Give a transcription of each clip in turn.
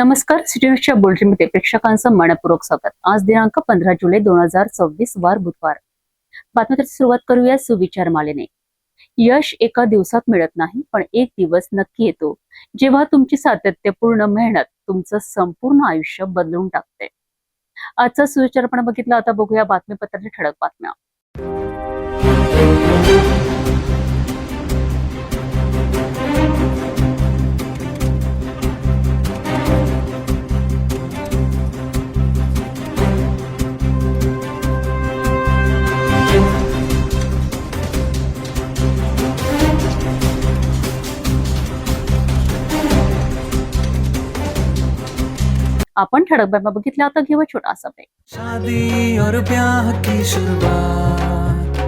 नमस्कार. सिटी न्यूजच्या बुलेटिनमध्ये प्रेक्षकांचं मनपूर्वक स्वागत. आज दिनांक 15 जुलै 2024 वार बुधवार. बातमीची सुरुवात करूया सुविचार मालेने. यश एका दिवसात मिळत नाही, पण एक दिवस नक्की येतो जेव्हा तुमची सातत्यपूर्ण मेहनत तुमचं संपूर्ण आयुष्य बदलून टाकते. आजचा सुविचार आपण बघितला. आता बघूया बातमीपत्राची ठळक बातम्या. आपण ठळक बातम्या बघितल्या. आता घेऊ छोटासा ब्रेक. शादी और ब्याह की शुरुआत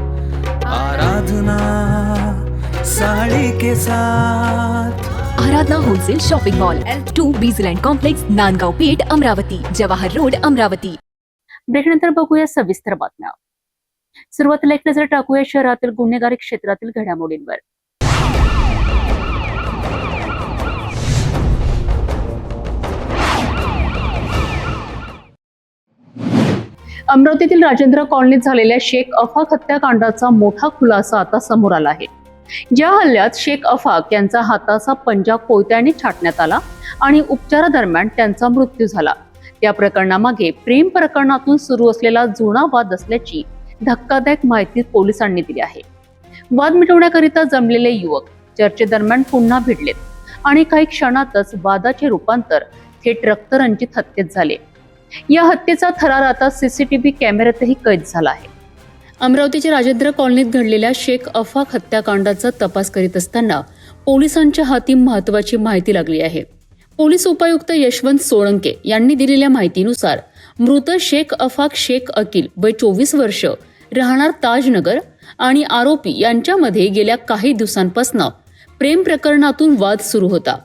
आराधना साड़ी के साथ. Aradhana wholesale shopping mall L2 Bijland complex, Nandgaon Peth, Amravati, Jawahar road, Amravati. ब्रेकनंतर बघूया सविस्तर बातम्या. सुरुवातीला एक नजर टाकूया शहरातील गुन्हेगारी क्षेत्रातील घडामोडींवर. अमरावतीतील राजेंद्र कॉलनीत झालेल्या शेख अफाक हत्याकांडाचा मोठा खुलासा आता समोर आला आहे. ज्या हल्ल्यात शेख अफाक यांचा हाताचा पंजा कोयत्याने छाटण्यात आला आणि उपचारादरम्यान त्यांचा मृत्यू झाला, त्या प्रकरणामागे प्रेम प्रकरणातून सुरू असलेला जुना वाद असल्याची धक्कादायक माहिती पोलिसांनी दिली आहे. वाद मिटवण्याकरिता जमलेले युवक चर्चेदरम्यान पुन्हा भिडलेत आणि काही क्षणातच वादाचे रूपांतर थेट रक्तरंजित हत्येत झाले. या हत्येचा थरार आता सीसीटीव्ही कॅमेऱ्यातही कैद झाला आहे. अमरावतीच्या राजेंद्र कॉलनीत घडलेल्या शेख अफाक हत्याकांडाचा तपास करीत असताना पोलिसांच्या हाती महत्त्वाची माहिती लागली आहे. पोलीस उपायुक्त यशवंत सोळंके यांनी दिलेल्या माहितीनुसार मृत शेख अफाक शेख अकील वय 24 वर्ष, राहणार ताजनगर आणि आरोपी यांच्यामध्ये गेल्या काही दिवसांपासून प्रेम प्रकरणातून वाद सुरू होता.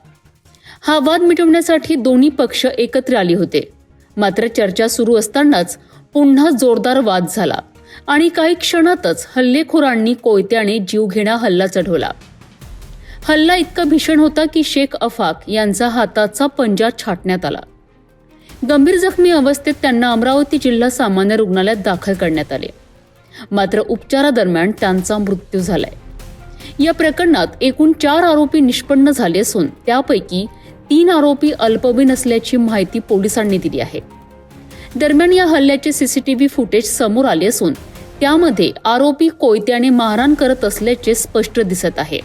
हा वाद मिटवण्यासाठी दोन्ही पक्ष एकत्र आले होते. मात्र चर्चा सुरू असतानाच पुन्हा जोरदार वाद झाला आणि काही क्षणातच हल्लेखोरांनी कोयत्याने जीवघेणा हल्ला चढवला. हल्ला इतका भीषण होता की शेख अफाक यांचा हाताचा पंजा छाटण्यात आला. गंभीर जखमी अवस्थेत त्यांना अमरावती जिल्हा सामान्य रुग्णालयात दाखल करण्यात आले. मात्र उपचारादरम्यान त्यांचा मृत्यू झालाय. या प्रकरणात एकूण 4 आरोपी निष्पन्न झाले असून त्यापैकी 3 आरोपी अल्पवयीन असल्याची माहिती पोलिसांनी दिली आहे. दरम्यान या हल्ल्याचे सीसीटीव्ही फुटेज समोर आले असून त्यामध्ये आरोपी कोयत्याने मारहाण करत असल्याचे स्पष्ट दिसत आहे.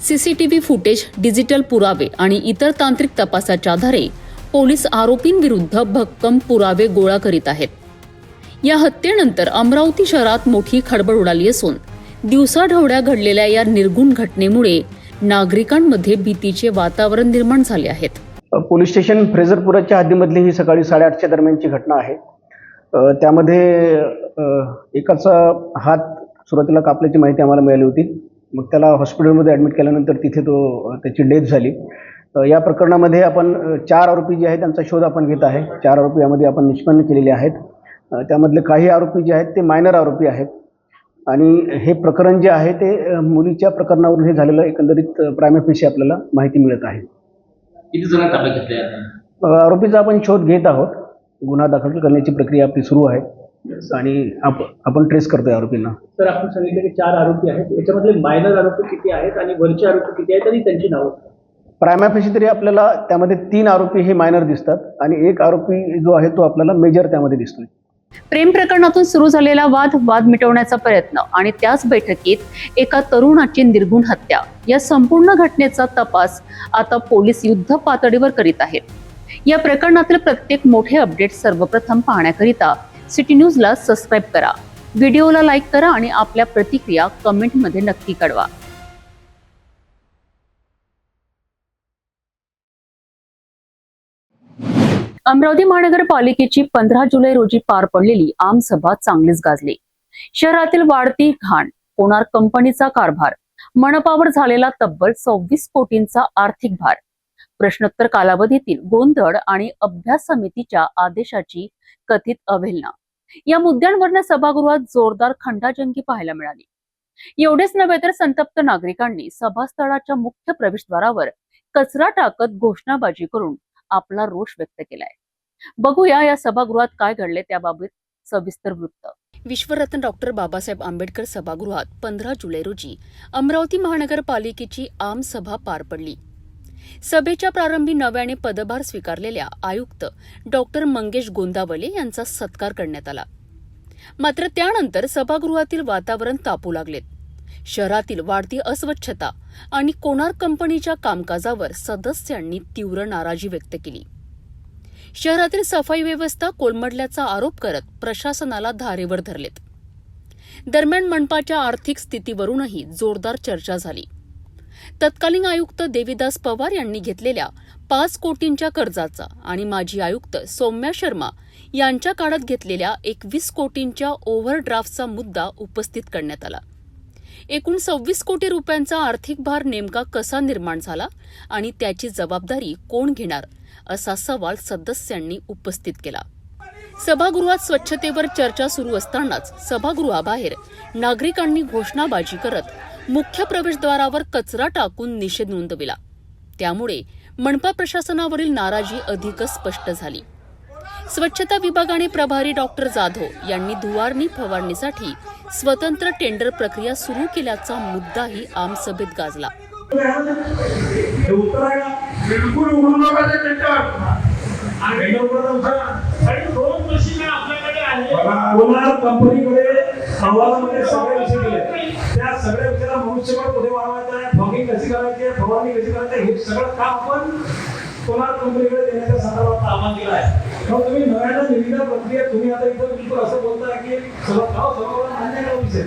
सीसीटीव्ही फुटेज, डिजिटल पुरावे आणि इतर तांत्रिक तपासाच्या आधारे पोलीस आरोपींविरुद्ध भक्कम पुरावे गोळा करीत आहेत. या हत्येनंतर अमरावती शहरात मोठी खळबळ उडाली असून दिवसाढवळ्या घडलेल्या या निर्घृण घटनेमुळे नागरिकांमध्ये भीतीचे वातावरण निर्माण झाले आहेत. पोलीस स्टेशन फ्रेझरपुराच्या हद्दीमधली ही सकाळी 8:30च्या दरम्यानची घटना आहे. त्यामध्ये एकाचा हात सुरुवातीला कापल्याची माहिती आम्हाला मिळाली होती. मग त्याला हॉस्पिटलमध्ये ॲडमिट केल्यानंतर तिथे त्याची डेथ झाली. या प्रकरणामध्ये आपण 4 आरोपी जे आहेत त्यांचा शोध आपण घेत आहे. 4 आरोपी यामध्ये आपण निष्पन्न केलेले आहेत. त्यामधले काही आरोपी जे आहेत ते मायनर आरोपी आहेत आणि हे प्रकरण जे आहे ते मुलीच्या प्रकरणावरून हे झालेलं एकंदरीत प्रायमा फेसी आपल्याला माहिती मिळत आहे. किती जण ताब्यात घेतले? आरोपीचा आपण शोध घेत आहोत. गुन्हा दाखल करण्याची प्रक्रिया आपली सुरू आहे आणि आपण ट्रेस करतोय आरोपींना. सर, आपण सांगितलं की 4 आरोपी आहेत. याच्यामधले मायनर आरोपी किती आहेत आणि वरचे आरोपी किती आहेत आणि त्यांची नावं? प्रायमा फेसी तरी आपल्याला त्यामध्ये 3 आरोपी हे मायनर दिसतात आणि एक आरोपी जो आहे तो आपल्याला मेजर त्यामध्ये दिसतोय. प्रेम प्रकरणातून सुरू झालेला वाद मिटवण्याचा प्रयत्न आणि त्याच बैठकीत एका तरुणाची निर्घृण हत्या या संपूर्ण घटनेचा तपास आता पोलीस युद्ध पातळीवर करीत आहेत. या प्रकरणातील प्रत्येक मोठे अपडेट सर्वप्रथम पाहण्याकरिता सिटी न्यूजला सबस्क्राईब करा, व्हिडिओला लाईक करा आणि आपल्या प्रतिक्रिया कमेंटमध्ये नक्की कळवा. अमरावती महानगरपालिकेची 15 जुलै रोजी पार पडलेली आमसभा चांगलीच गाजली. शहरातील वाढती घाण, कोणार कंपनीचा कारभार, मनपावर झालेला तब्बल 26 कोटींचा आर्थिक भार, प्रश्नोत्तर कालावधीतील गोंधळ आणि अभ्यास समितीच्या आदेशाची कथित अवहेलना या मुद्द्यांवरनं सभागृहात जोरदार खंडाजंगी पाहायला मिळाली. एवढेच नव्हे तर संतप्त नागरिकांनी सभास्थळाच्या मुख्य प्रवेशद्वारावर कचरा टाकत घोषणाबाजी करून आपला रोष व्यक्त केलाय. बघूया या सभागृहात काय घडले त्याबाबत सविस्तर वृत्त. विश्वरत्न डॉक्टर बाबासाहेब आंबेडकर सभागृहात 15 जुलै रोजी अमरावती महानगरपालिकेची आम सभा पार पडली. सभेच्या प्रारंभी नव्याने पदभार स्वीकारलेल्या आयुक्त डॉक्टर मंगेश गोंदावले यांचा सत्कार करण्यात आला. मात्र त्यानंतर सभागृहातील वातावरण तापू लागलेत. शहरातील वाढती अस्वच्छता आणि कोणार्क कंपनीच्या कामकाजावर सदस्यांनी तीव्र नाराजी व्यक्त केली. शहरातील सफाई व्यवस्था कोलमडल्याचा आरोप करत प्रशासनाला धारेवर धरलेत. दरम्यान मनपाच्या आर्थिक स्थितीवरूनही जोरदार चर्चा झाली. तत्कालीन आयुक्त देवीदास पवार यांनी घेतलेल्या 5 कोटींच्या कर्जाचा आणि माजी आयुक्त सौम्या शर्मा यांच्या काळात घेतलेल्या 21 कोटींच्या ओव्हरड्राफ्टचा मुद्दा उपस्थित करण्यात आला. एकूण 26 कोटी रुपयांचा आर्थिक भार नेमका कसा निर्माण झाला आणि त्याची जबाबदारी कोण घेणार असा सवाल सदस्यांनी उपस्थित केला. सभागृहात स्वच्छतेवर चर्चा सुरू असतानाच सभागृहाबाहेर नागरिकांनी घोषणाबाजी करत मुख्य प्रवेशद्वारावर कचरा टाकून निषेध नोंदविला. त्यामुळे मनपा प्रशासनावरील नाराजी अधिकच स्पष्ट झाली. स्वच्छता विभागाने प्रभारी डॉक्टर जाधव यांनी धुवारणी फवारणीसाठी स्वतंत्र टेंडर प्रक्रिया सुरू केल्याचा मुद्दाही आमसभेत गाजला. कंपनीकडे अहवालामध्ये सगळे विषय दिले. त्या सगळ्या विषयाला मनुष्यबळ पुढे वाढवायचं आहे, फॉगिंग कशी करायची आहे, फवारणी कशी करायची आहे, हे सगळं काम आपण कोणार्क कंपनीकडे देण्याच्या संदर्भात आव्हान दिलं आहे. मग तुम्ही नव्यानं निविदा प्रक्रिया तुम्ही आता इथं बिलकुल असं बोलताय की सर्व मान्य करा विषय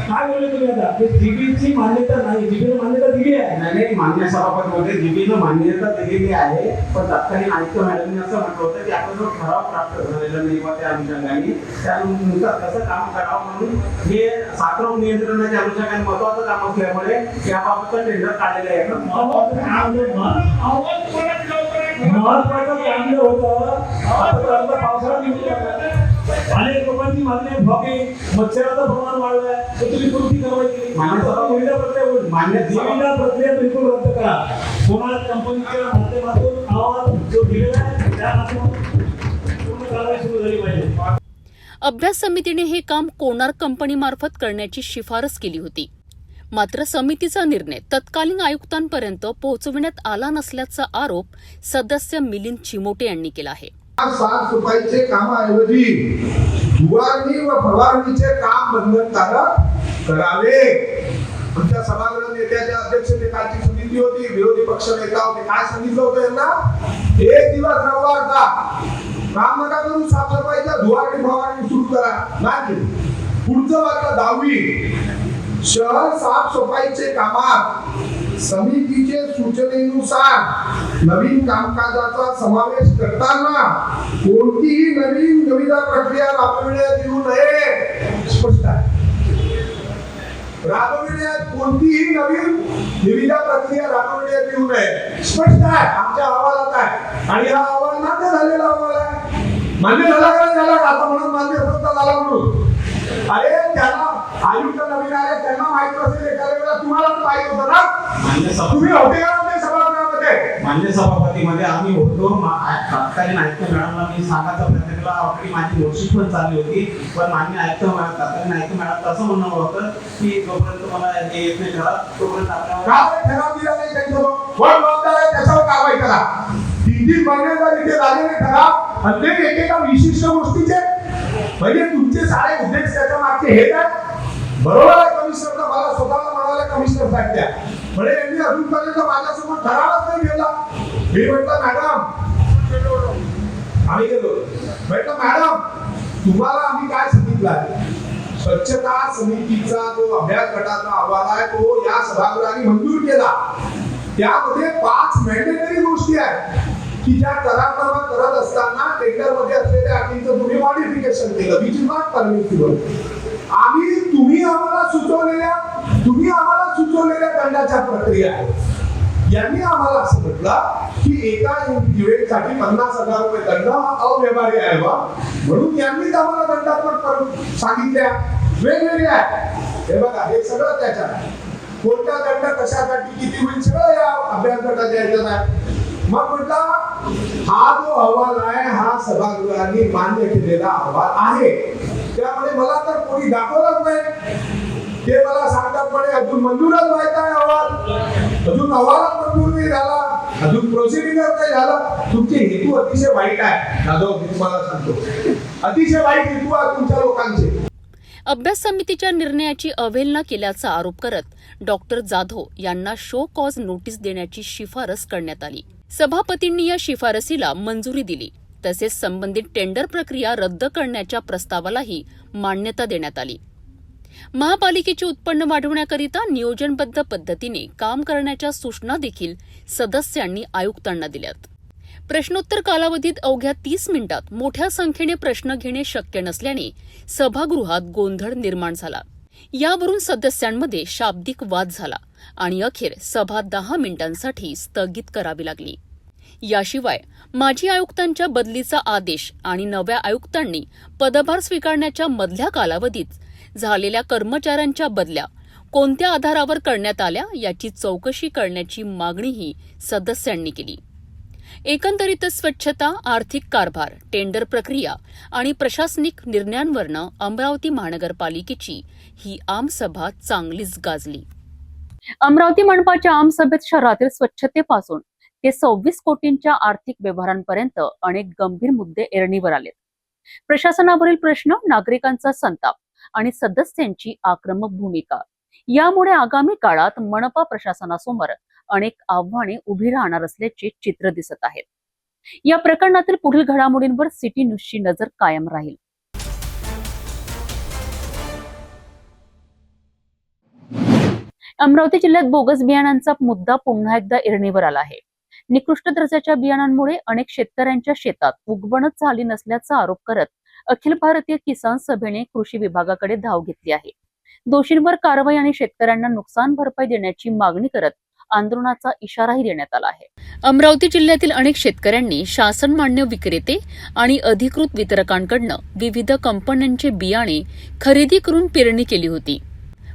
काय बोलले तुम्ही आता की जीबीची मान्यता नाही, जीबीनं मान्यता दिली आहे. नाही मान्य सभापती होते, जीबीनं मान्यता दिलेली आहे. पण तत्कालीन आयुक्त मॅडमने असं म्हटलं होतं की आपण जो ठराव प्राप्त झालेला नाही वा त्या अनुषंगाने त्यानुसार कसं काम करावं म्हणून हे साखर नियंत्रणाच्या अनुषंगाने महत्वाचं काम असल्यामुळे याबाबतचं टेंडर काढलेलं आहे. महत्वाचं काम होतं आता पावसाळा निघून अनेक लोकांची मागणी आहे, फॉगिंग मच्छराचं प्रमाण वाढलंय तर तुम्ही कोणती कारवाई केली? निविदा प्रक्रिया बिलकुल रद्द करा. कोणार्क कंपनीच्या माध्यमातून अहवाल जो दिलेला आहे त्या माध्यमातून पूर्ण कारवाई सुरू झाली पाहिजे. अभ्यास समितीने हे काम कोणार्क कंपनीमार्फत करण्याची शिफारस केली होती. मात्र समितीचा निर्णय तत्कालीन आयुक्तांपर्यंत पोहोचविण्यात आला नसल्याचा आरोप सदस्य मिलिंद चिमोटे यांनी केला आहे. साफसफाईचे कामाऐवजी धुवारणी व फवारणीचे काम बंधनकारक करावे. आमच्या सभागृह नेत्याच्या अध्यक्षतेखालची समिती होती, विरोधी पक्ष नेता होते. काय सांगितलं होतं यांना? एक दिवस रविवारचा काम नका करू, साफसफाईच्या धुवारणी फवारणी सुरू करा. नाही केली. पुढचं वाटलं 10वी शहर साफसफाईचे कामात समितीचे सूचनेनुसार नवीन कामकाजाचा समावेश करताना कोणतीही नवीन निविदा प्रक्रिया राबविण्यात येऊ नये. स्पष्ट आहे. राबविण्यात कोणतीही नवीन निविदा प्रक्रिया राबविण्यात येऊ नये. स्पष्ट आहे. आमच्या अहवालात आहे आणि हा अहवाल मान्य झालेला अहवाल आहे. मान्य झाला का झाला आता म्हणून मान्य झाला म्हणून अरे त्याला आयुक्त नवीन आले त्यांना माहित नसेल एका वेळेला तुम्हाला माहित होतं ना. तुम्ही होते का नव्हते सभागृहामध्ये? मान्य सभापतीमध्ये आम्ही होतो. तत्कालीन आयुक्त मॅडमला मी सांगायचा प्रयत्न केला. ऑलरेडी माझी नोटशीट पण चालली होती. पण मान्य आयुक्त तत्कालीन आयुक्त मॅडम असं म्हणणं होतं की जोपर्यंत मला हे येत नाही ठराव तोपर्यंत आपल्याला ठराव दिला नाही त्यांच्यावर कोण जबाबदार आहे त्याच्यावर कारवाई करा. 3 महिने जर इथे झालेले ठराव अनेक एकेका विशिष्ट गोष्टीचे म्हणजे तुमचे सारे उद्देश त्याच्या मागचे हे काय बरोबर आहे. कमिशनरला मला स्वतःला म्हणाले कमिशनर साहेब त्या म्हणजे यांनी अजूनपर्यंत माझ्यासमोर ठरावच नाही घेतला. मी म्हटलं मॅडम आम्ही गेलो म्हटलं मॅडम तुम्हाला आम्ही काय सांगितलं? स्वच्छता समितीचा जो अभ्यास गटाचा अहवाल आहे तो या सभागृहाने मंजूर केला. त्यामध्ये 5 मॅन्डेटरी गोष्टी आहेत की ज्या करारनामा करत असताना टेंडर मध्ये असलेल्या अटींचं तुम्ही मॉडिफिकेशन केलं विच इज नॉट परमिसिबल. आम्ही तुम्ही आम्हाला सुचवलेल्या दंडाच्या प्रक्रिया यांनी आम्हाला असं म्हटलं की एका युनिटसाठी 50,000 रुपये दंड अव्यवहार्य आहे म्हणून यांनीच आम्हाला दंडात्मक सांगितल्या वेगवेगळ्या आहे. हे बघा हे सगळं त्याच्यात कोणता दंड कशासाठी किती होईल सगळं या अभ्यास गटाच्या याच्यात आहे. मग म्हटलं हा जो अहवाल आहे हा सभागृहाने मान्य केलेला अहवाल आहे, त्यामुळे मला तर कोणी दाखवलंच नाही. ते मला सांगतात म्हणे अजून मंजूरच व्हायचा आहे अहवाल, अजून अहवालच मंजूर नाही झाला, अजून प्रोसिडिंगच नाही झाला. तुमचे हेतू अतिशय वाईट आहे जाधव, मी तुम्हाला सांगतो, अतिशय वाईट हेतू आहे तुमच्या लोकांचे. अभ्यास समितीच्या निर्णयाची अवहेलना केल्याचा आरोप करत डॉक्टर जाधव यांना शो कॉज नोटीस देण्याची शिफारस करण्यात आली. सभापतींनी या शिफारसीला मंजुरी दिली. तसेच संबंधित टेंडर प्रक्रिया रद्द करण्याच्या प्रस्तावालाही मान्यता देण्यात आली. महापालिकेचे उत्पन्न वाढवण्याकरिता नियोजनबद्ध पद्धतीने काम करण्याच्या सूचना देखील सदस्यांनी आयुक्तांना दिल्यात. प्रश्नोत्तर कालावधीत अवघ्या 30 मिनिटात मोठ्या संख्येने प्रश्न घेणे शक्य नसल्याने सभागृहात गोंधळ निर्माण झाला. यावरून सदस्यांमध्ये शाब्दिक वाद झाला आणि अखेर सभा 10 मिनिटांसाठी स्थगित करावी लागली. याशिवाय माजी आयुक्तांच्या बदलीचा आदेश आणि नव्या आयुक्तांनी पदभार स्वीकारण्याच्या मधल्या कालावधीत झालेल्या कर्मचाऱ्यांच्या बदल्या कोणत्या आधारावर करण्यात आल्या याची चौकशी करण्याची मागणीही सदस्यांनी केली. एकंदरीतच स्वच्छता, आर्थिक कारभार, टेंडर प्रक्रिया आणि प्रशासनिक निर्णयांवरनं अमरावती महानगरपालिकेची ही आमसभा चांगलीच गाजली. अमरावती मनपाच्या आमसभेत शहरातील स्वच्छतेपासून ते 26 कोटींच्या आर्थिक व्यवहारांपर्यंत अनेक गंभीर मुद्दे ऐरणीवर आलेत. प्रशासनावरील प्रश्न, नागरिकांचा संताप आणि सदस्यांची आक्रमक भूमिका यामुळे आगामी काळात मनपा प्रशासनासमोर अनेक आव्हाने उभी राहणार असल्याचे चित्र दिसत आहे. या प्रकरणातील पुढील घडामोडींवर सिटी न्यूजची नजर कायम राहील. अमरावती जिल्ह्यात बोगस बियाणांचा मुद्दा पुन्हा एकदा ऐरणीवर आला आहे. निकृष्ट दर्जाच्या बियाणांमुळे अनेक शेतकऱ्यांच्या शेतात उगवणच झाली नसल्याचा आरोप करत अखिल भारतीय किसान सभेने कृषी विभागाकडे धाव घेतली आहे. दोषींवर कारवाई आणि शेतकऱ्यांना नुकसान भरपाई देण्याची मागणी करत आंदोलनाचा इशाराही देण्यात आला आहे. अमरावती जिल्ह्यातील अनेक शेतकऱ्यांनी शासन मान्य विक्रेते आणि अधिकृत वितरकांकडून विविध कंपन्यांचे बियाणे खरेदी करून पेरणी केली होती.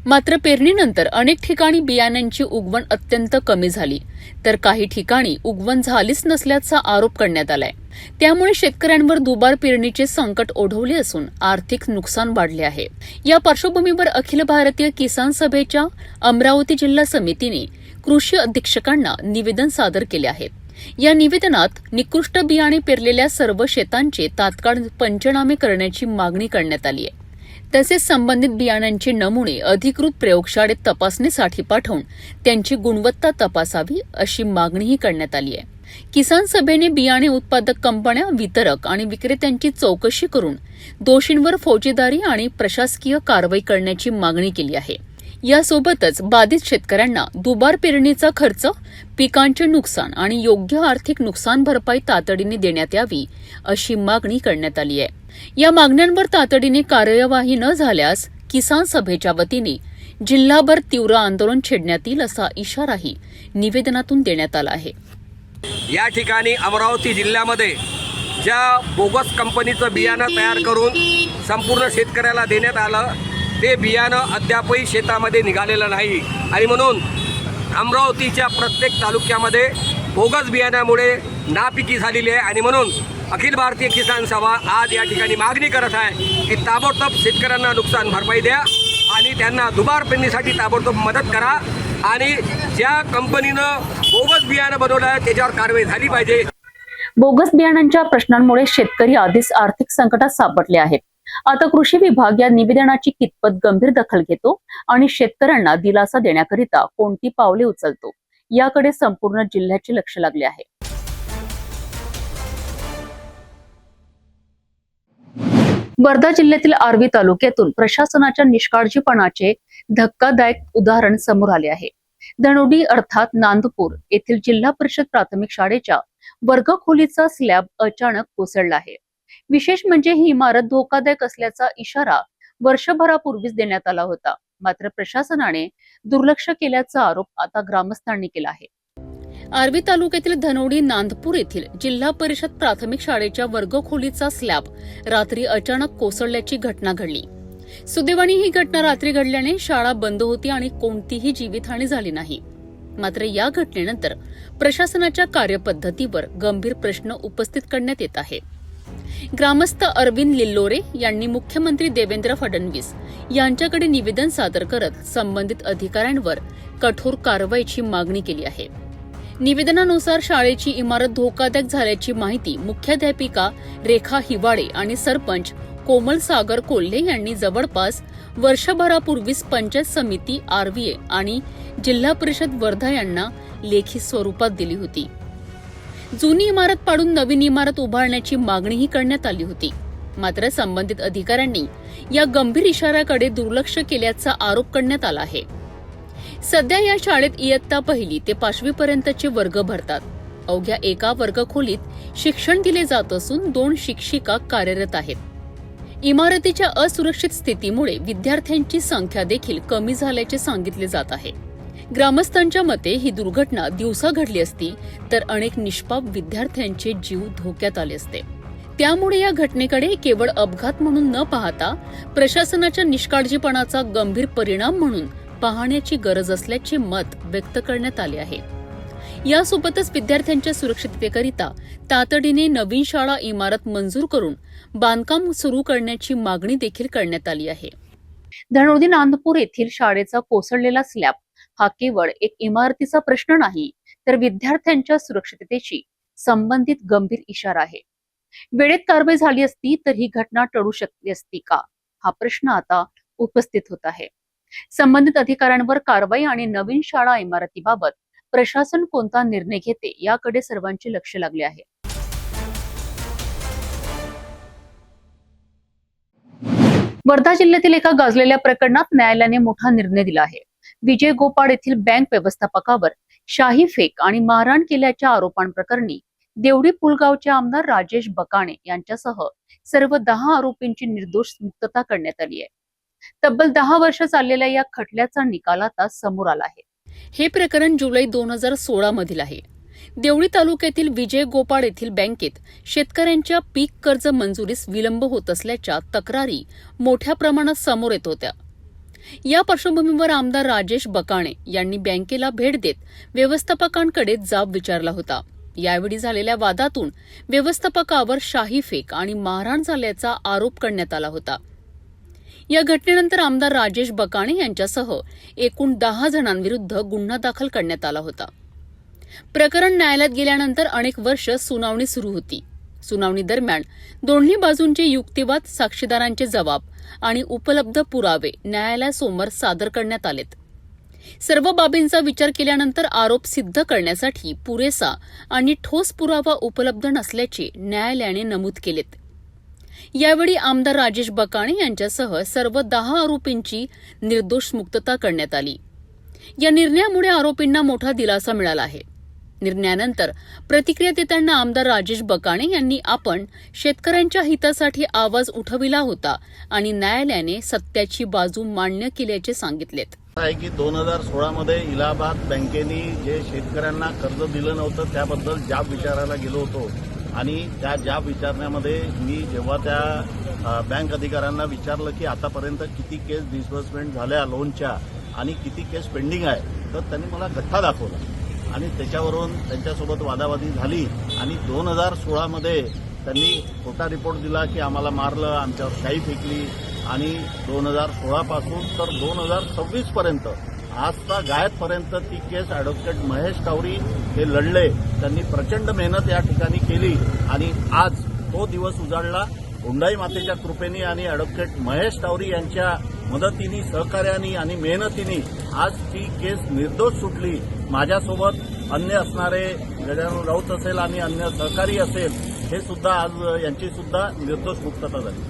मात्र पेरणीनंतर अनेक ठिकाणी बियाण्यांची उगवण अत्यंत कमी झाली, तर काही ठिकाणी उगवण झालीच नसल्याचा आरोप करण्यात आलाय. त्यामुळे शेतकऱ्यांवर दुबार पेरणीचे संकट ओढवले असून आर्थिक नुकसान वाढले आहे. या पार्श्वभूमीवर अखिल भारतीय किसान सभेच्या अमरावती जिल्हा समितीने कृषी अधीक्षकांना निवेदन सादर केले आहे. या निवेदनात निकृष्ट बियाणे पेरलेल्या सर्व शेतांचे तात्काळ पंचनामे करण्याची मागणी करण्यात आली आहे. तसेच संबंधित बियाण्यांचे नमुने अधिकृत प्रयोगशाळेत तपासणीसाठी पाठवून त्यांची गुणवत्ता तपासावी अशी मागणीही करण्यात आली आहे. किसान सभेने बियाणे उत्पादक कंपन्या, वितरक आणि विक्रेत्यांची चौकशी करून दोषींवर फौजदारी आणि प्रशासकीय कारवाई करण्याची मागणी केली आहे. यासोबतच बाधित शेतकऱ्यांना दुबार पेरणीचा खर्च, पिकांचे नुकसान आणि योग्य आर्थिक नुकसान भरपाई तातडीने देण्यात यावी अशी मागणी करण्यात आली आहे. या मागण्यांवर तातडीने कार्यवाही न झाल्यास किसान सभेच्या वतीने जिल्हाभर तीव्र आंदोलन छेडण्यात येईल असा इशाराही निवेदनातून देण्यात आला आहे. या ठिकाणी अमरावती जिल्ह्यामध्ये ज्या बोगस कंपनीचं बियाणं तयार करून संपूर्ण शेतकऱ्याला देण्यात आलं, ते बियाणं अद्यापही शेतामध्ये निघालेलं नाही आणि म्हणून अमरावतीच्या प्रत्येक तालुक्यामध्ये बोगस बियाण्यामुळे नापिकी झालेली आहे. आणि म्हणून अखिल भारतीय किसान सभा आज या ठिकाणी मागणी करत आहे की ताबडतोब शेतकऱ्यांना नुकसान भरपाई द्या आणि त्यांना दुबार पेरणीसाठी ताबडतोब मदत करा आणि ज्या कंपनीनं बोगस बियाणं बनवलं आहे त्याच्यावर कारवाई झाली पाहिजे. बोगस बियाणांच्या प्रश्नांमुळे शेतकरी आधीच आर्थिक संकटात सापडले आहेत. आता कृषी विभाग या निवेदनाची कितपत गंभीर दखल घेतो आणि शेतकऱ्यांना दिलासा देण्याकरिता कोणती पावले उचलतो याकडे संपूर्ण जिल्ह्याचे लक्ष लागले आहे. वर्धा जिल्ह्यातील आर्वी तालुक्यातून प्रशासनाच्या निष्काळजीपणाचे धक्कादायक उदाहरण समोर आले आहे. धनोडी अर्थात नांदपूर येथील जिल्हा परिषद प्राथमिक शाळेच्या वर्गखोलीचा स्लॅब अचानक कोसळला आहे. विशेष म्हणजे ही इमारत धोकादायक असल्याचा इशारा वर्षभरापूर्वीच देण्यात आला होता. मात्र प्रशासनाने दुर्लक्ष केल्याचा आरोप आता ग्रामस्थांनी केला आहे. आर्वी तालुक्यातील धनोडी नांदपूर येथील जिल्हा परिषद प्राथमिक शाळेच्या वर्गखोलीचा स्लॅब रात्री अचानक कोसळल्याची घटना घडली. सुदैवाने ही घटना रात्री घडल्याने शाळा बंद होती आणि कोणतीही जीवितहानी झाली नाही. मात्र या घटनेनंतर प्रशासनाच्या कार्यपद्धतीवर गंभीर प्रश्न उपस्थित करण्यात येत आहे. ग्रामस्थ अरविंद लिल्लोरे यांनी मुख्यमंत्री देवेंद्र फडणवीस यांच्याकडे निवेदन सादर करत संबंधित अधिकाऱ्यांवर कठोर कारवाईची मागणी केली आहे. निवेदनानुसार शाळेची इमारत धोकादायक झाल्याची माहिती मुख्याध्यापिका रेखा हिवाळे आणि सरपंच कोमल सागर कोल्हे यांनी जवळपास वर्षभरापूर्वीच पंचायत समिती आरवीए आणि जिल्हा परिषद वर्धा यांना लेखी स्वरूपात दिली होती. जुनी इमारत पाडून नवीन इमारत उभारण्याची मागणीही करण्यात आली होती. मात्र संबंधित अधिकाऱ्यांनी या गंभीर इशाऱ्याकडे दुर्लक्ष केल्याचा आरोप करण्यात आला आहे. सध्या या शाळेत इयत्ता 1ली ते 5वी पर्यंतचे वर्ग भरतात. अवघ्या एका वर्गखोलीत शिक्षण दिले जात असून 2 शिक्षिका कार्यरत आहेत. इमारतीच्या असुरक्षित स्थितीमुळे विद्यार्थ्यांची संख्या देखील कमी झाल्याचे सांगितले जात आहे. ग्रामस्थांच्या मते ही दुर्घटना दिवसा घडली असती तर अनेक निष्पाप विद्यार्थ्यांचे जीव धोक्यात आले असते. त्यामुळे या घटनेकडे केवळ अपघात म्हणून न पाहता प्रशासनाच्या निष्काळजीपणाचा गंभीर परिणाम म्हणून पाहण्याची गरज असल्याचे मत व्यक्त करण्यात आले आहे. यासोबतच विद्यार्थ्यांच्या सुरक्षिततेकरिता तातडीने नवीन शाळा इमारत मंजूर करून बांधकाम सुरू करण्याची मागणी देखील करण्यात आली आहे. धनोडी नांदपूर येथील शाळेचा कोसळलेला स्लॅब हा केवळ एक इमारतीचा प्रश्न नाही, तर विद्यार्थ्यांच्या सुरक्षिततेशी संबंधित गंभीर इशारा आहे. वेळेत कारवाई झाली असती तर ही घटना टळू शकली असती का, हा प्रश्न आता उपस्थित होत आहे. संबंधित अधिकाऱ्यांवर कारवाई आणि नवीन शाळा इमारतीबाबत प्रशासन कोणता निर्णय घेते याकडे सर्वांचे लक्ष लागले आहे. वर्धा जिल्ह्यातील एका गाजलेल्या प्रकरणात न्यायालयाने मोठा निर्णय दिला आहे. विजय गोपाळ येथील बँक व्यवस्थापकावर शाही फेक आणि मारहाण केल्याच्या आरोपांप्रकरणी देवडी पुलगावचे आमदार राजेश बकाणे यांच्यासह सर्व 10 आरोपींची निर्दोष मुक्तता करण्यात आली आहे. तब्बल 10 वर्ष चाललेल्या या खटल्याचा निकाल आता समोर आला आहे. हे प्रकरण जुलै 2016 मधील आहे. देवळी तालुक्यातील विजय गोपाळ येथील बँकेत शेतकऱ्यांच्या पीक कर्ज मंजुरीस विलंब होत असल्याच्या तक्रारी मोठ्या प्रमाणात समोर येत होत्या. या पार्श्वभूमीवर आमदार राजेश बकाणे यांनी बँकेला भेट देत व्यवस्थापकांकडे जाब विचारला होता. यावेळी झालेल्या वादातून व्यवस्थापकावर शाही फेक आणि मारहाण झाल्याचा आरोप करण्यात आला होता. या घटनेनंतर आमदार राजेश बकाणे यांच्यासह एकूण 10 जणांविरुद्ध गुन्हा दाखल करण्यात आला होता. प्रकरण न्यायालयात गेल्यानंतर अनेक वर्ष सुनावणी सुरू होती. सुनावणी दरम्यान दोन्ही बाजूंचे युक्तिवाद, साक्षीदारांचे जबाब आणि उपलब्ध पुरावे न्यायालयासमोर सादर करण्यात आलेत. सर्व बाबींचा विचार केल्यानंतर आरोप सिद्ध करण्यासाठी पुरेसा आणि ठोस पुरावा उपलब्ध नसल्याचे न्यायालयाने नमूद केलेत. यावेळी आमदार राजेश बकाणे यांच्यासह सर्व 10 आरोपींची निर्दोष मुक्तता करण्यात आली. या निर्णयामुळे आरोपींना मोठा दिलासा मिळाला आहे. निर्णयानंतर प्रतिक्रिया देताना आमदार राजेश बकाणे यांनी आपण शेतकऱ्यांच्या हितासाठी आवाज उठविला होता आणि न्यायालयाने सत्याची बाजू मान्य केल्याचे सांगितलेत. आहे की 2016 मध्ये इलाहाबाद बँकेने जे शेतकऱ्यांना कर्ज दिलं नव्हतं त्याबद्दल जाब विचारायला गेलो होतो आणि त्या जाब विचारण्यामध्ये मी जेव्हा त्या बँक अधिकाऱ्यांना विचारलं की आतापर्यंत किती केस डिस्बर्समेंट झाल्या लोनच्या आणि किती केस पेंडिंग आहे, तर त्यांनी मला गठ्ठा दाखवला आणि त्याच्यावरून त्यांच्यासोबत वादावादी झाली आणि 2016 मध्ये त्यांनी खोटा रिपोर्ट दिला की आम्हाला मारलं, आमच्यावर शाई फेकली आणि 2016 पासून तर 2026 पर्यंत आजचा गायतपर्यंत ती केस ॲडव्होकेट महेश टावरी हे लढले. त्यांनी प्रचंड मेहनत या ठिकाणी केली आणि आज तो दिवस उजाडला. हुंडाई मातेच्या कृपेने आणि ॲडव्होकेट महेश टावरी यांच्या मदतीने, सहकार्याने आणि मेहनतीने आज ती केस निर्दोष सुटली. माझ्यासोबत अन्य असणारे गजानन राऊत असेल आणि अन्य सहकारी असेल हे सुद्धा आज यांची सुद्धा निर्दोष मुक्तता झाली.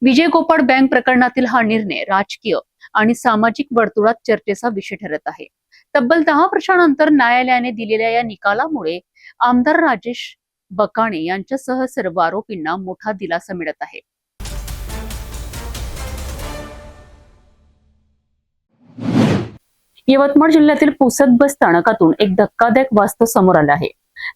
विजय गोपाळ बँक प्रकरणातील हा निर्णय राजकीय आणि सामाजिक वर्तुळात चर्चेचा विषय ठरत आहे. तब्बल 10 वर्षांनंतर न्यायालयाने दिलेल्या या निकालामुळे आमदार राजेश बकाणे यांच्यासह सर्व आरोपींना मोठा दिलासा मिळत आहे. यवतमाळ जिल्ह्यातील पुसद बस स्थानकातून एक धक्कादायक वास्तव समोर आलं आहे.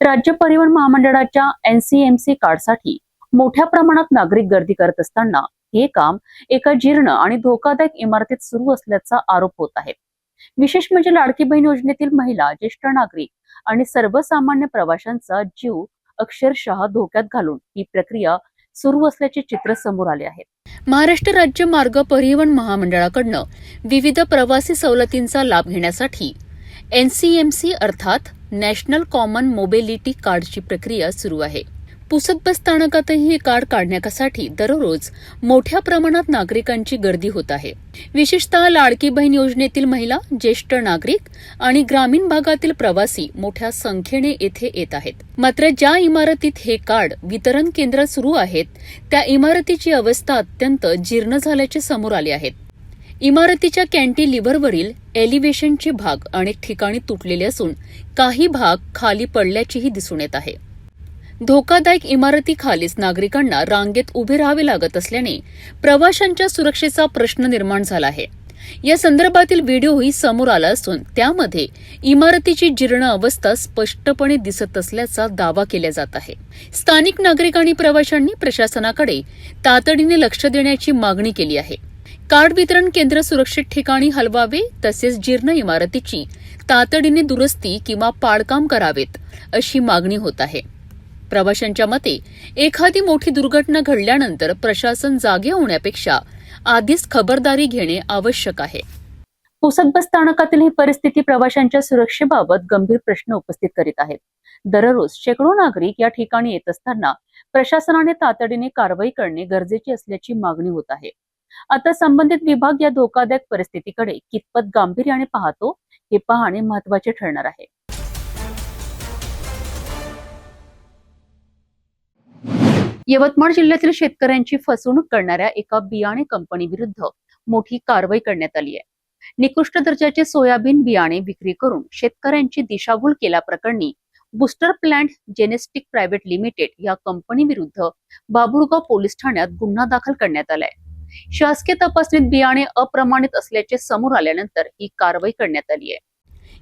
राज्य परिवहन महामंडळाच्या NCMC कार्डसाठी मोठ्या प्रमाणात नागरिक गर्दी करत असताना हे काम एका जीर्ण आणि धोकादायक इमारतीत सुरू असल्याचा आरोप होत आहे. विशेष म्हणजे लाडकी बहीण योजनेतील महिला, ज्येष्ठ नागरिक आणि सर्वसामान्य प्रवाशांचा जीव अक्षरशः धोक्यात घालून ही प्रक्रिया सुरू असल्याचे चित्र समोर आले आहे. महाराष्ट्र राज्य मार्ग परिवहन महामंडळाकडनं विविध प्रवासी सवलतींचा लाभ घेण्यासाठी NCMC अर्थात नॅशनल कॉमन मोबिलिटी कार्डची प्रक्रिया सुरू आहे. पुसद बस स्थानकातही हे कार्ड काढण्यासाठी दररोज मोठ्या प्रमाणात नागरिकांची गर्दी होत आहे. विशेषतः लाडकी बहीण योजनेतील महिला, ज्येष्ठ नागरिक आणि ग्रामीण भागातील प्रवासी मोठ्या संख्येने येथे येत आहेत. मात्र ज्या इमारतीत हे कार्ड वितरण केंद्र सुरू आहेत त्या इमारतीची अवस्था अत्यंत जीर्ण झाल्याचे समोर आले आहेत. इमारतीच्या कॅन्टिलिव्हरवरील एलिव्हेशनचे भाग अनेक ठिकाणी तुटलेले असून काही भाग खाली पडल्याचेही दिसून येत आहे. धोकादायक इमारतीखालीच नागरिकांना रांगेत उभे राहावे लागत असल्याने प्रवाशांच्या सुरक्षेचा प्रश्न निर्माण झाला आहे. या संदर्भातील व्हिडिओही समोर आला असून त्यामध्ये इमारतीची जीर्ण अवस्था स्पष्टपणे दिसत असल्याचा दावा केला जात आहे. स्थानिक नागरिक आणि प्रवाशांनी प्रशासनाकडे तातडीने लक्ष देण्याची मागणी केली आहे. कार्ड वितरण केंद्र सुरक्षित ठिकाणी हलवावे तसेच जीर्ण इमारतीची तातडीने दुरुस्ती किंवा पाडकाम करावेत अशी मागणी होत आहे. प्रवाशांच्या मते एखादी मोठी दुर्घटना घडल्यानंतर प्रशासन जागे होण्यापेक्षा आधीच खबरदारी घेणे आवश्यक आहे. पुसद बस स्थानकातील ही परिस्थिती प्रवाशांच्या सुरक्षेबाबत गंभीर प्रश्न उपस्थित करीत आहेत. दररोज शेकडो नागरिक या ठिकाणी येत असताना प्रशासनाने तातडीने कारवाई करणे गरजेचे असल्याची मागणी होत आहे. आता संबंधित विभाग या धोकादायक परिस्थितीकडे कितपत गांभीर्याने पाहतो हे पाहणे महत्त्वाचे ठरणार आहे. यवतमाळ जिल्ह्यातील शेतकऱ्यांची फसवणूक करणाऱ्या एका बियाणे कंपनी विरुद्ध मोठी कारवाई करण्यात आली आहे. निकृष्ट दर्जाचे सोयाबीन बियाणे विक्री करून शेतकऱ्यांची दिशाभूल केल्याप्रकरणी booster plant genetics private limited या कंपनी विरुद्ध बाभुळगाव पोलीस ठाण्यात गुन्हा दाखल करण्यात आलाय. शासकीय तपासणीत बियाणे अप्रमाणित असल्याचे समोर आल्यानंतर ही कारवाई करण्यात आली आहे.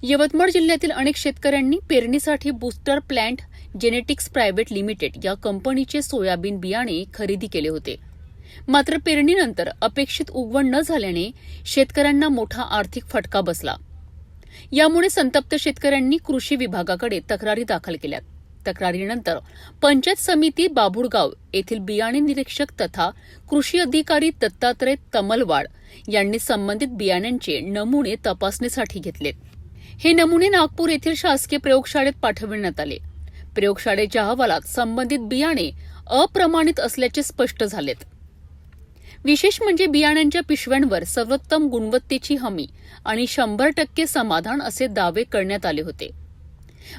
यवतमाळ जिल्ह्यातील अनेक शेतकऱ्यांनी पेरणीसाठी booster plant genetics private limited या कंपनीचे सोयाबीन बियाणे खरेदी केले होते. मात्र पेरणीनंतर अपेक्षित उगवण न झाल्याने शेतकऱ्यांना मोठा आर्थिक फटका बसला. यामुळे संतप्त शेतकऱ्यांनी कृषी विभागाकडे तक्रारी दाखल केल्या. तक्रारीनंतर पंचायत समिती बाभुळगाव येथील बियाणे निरीक्षक तथा कृषी अधिकारी दत्तात्रय तमलवाड यांनी संबंधित बियाण्यांचे नमुने तपासणीसाठी घेतलेत. हे नमुने नागपूर येथील शासकीय प्रयोगशाळेत पाठविण्यात आले. प्रयोगशाळेच्या अहवालात संबंधित बियाणे अप्रमाणित असल्याचे स्पष्ट झालेत. विशेष म्हणजे बियाण्यांच्या पिशव्यांवर सर्वोत्तम गुणवत्तेची हमी आणि 100% समाधान असे दावे करण्यात आले होते.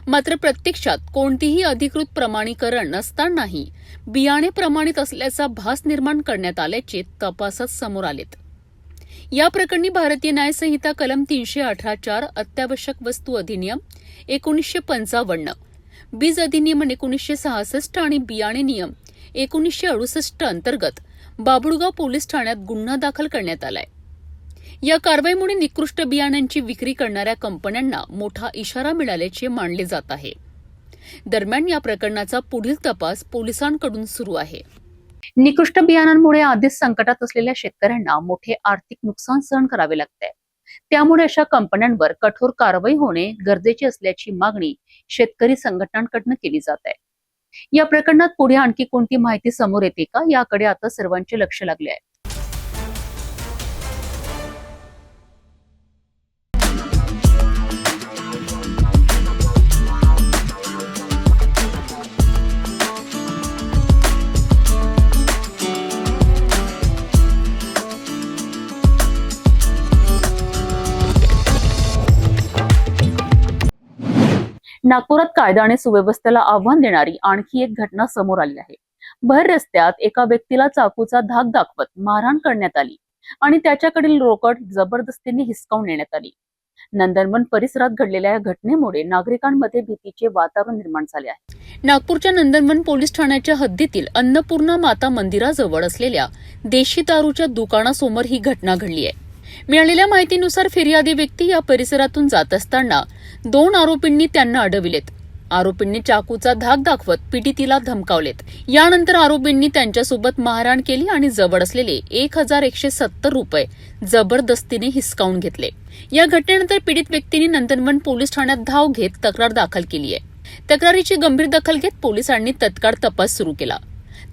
मात्र प्रत्यक्षात कोणतीही अधिकृत प्रमाणीकरण नसतानाही बियाणे प्रमाणित असल्याचा भास निर्माण करण्यात आल्याचे तपासात समोर आलेत. या प्रकरणी भारतीय न्याय संहिता कलम 318(4) अत्यावश्यक वस्तू अधिनियम 1955, बीज अधिनियम 1966 आणि बियाणे नियम 1968 अंतर्गत बाभुळगाव पोलीस ठाण्यात गुन्हा दाखल करण्यात आलाय. या कारवाईमुळे निकृष्ट बियाण्यांची विक्री करणाऱ्या कंपन्यांना मोठा इशारा मिळाल्याचे मानले जात आहे. दरम्यान या प्रकरणाचा पुढील तपास पोलिसांकडून सुरू आहे. निकृष्ट बियाणांमुळे आधीच संकटात असलेल्या शेतकऱ्यांना मोठे आर्थिक नुकसान सहन करावे लागते. त्यामुळे अशा कंपन्यांवर कठोर कारवाई होणे गरजेचे असल्याची मागणी शेतकरी संघटनांकडून केली जात आहे. या प्रकरणात पुढे आणखी कोणती माहिती समोर येते का याकडे आता सर्वांचे लक्ष लागले आहे. नागपुरात कायदा आणि सुव्यवस्थेला आव्हान देणारी आणखी एक घटना समोर आली आहे. भर रस्त्यात एका व्यक्तीला चाकूचा धाक दाखवत मारहाण करण्यात आली आणि त्याच्याकडील रोकड जबरदस्तीने हिसकावून नेण्यात आली. नंदनवन परिसरात घडलेल्या या घटनेमुळे नागरिकांमध्ये भीतीचे वातावरण निर्माण झाले आहे. नागपूरच्या नंदनवन पोलीस ठाण्याच्या हद्दीतील अन्नपूर्णा माता मंदिराजवळ असलेल्या देशी दारूच्या दुकानासमोर ही घटना घडली आहे. मिळालेल्या माहितीनुसार फिर्यादी व्यक्ती या परिसरातून जात असताना 2 आरोपींनी त्यांना अडविलेत. आरोपींनी चाकूचा धाक दाखवत पीडितीला धमकावलेत। यानंतर आरोपींनी त्यांच्यासोबत मारहाण केली आणि जवळ असलेले 1170 रुपये जबरदस्तीने हिसकावून घेतले। या घटनेनंतर पीडित व्यक्तीने नंदनवन पोलीस ठाण्यात धाव घेत तक्रार दाखल केली आहे। तक्रारीची गंभीर दखल घेत पोलिसांनी तत्काळ तपास सुरू केला।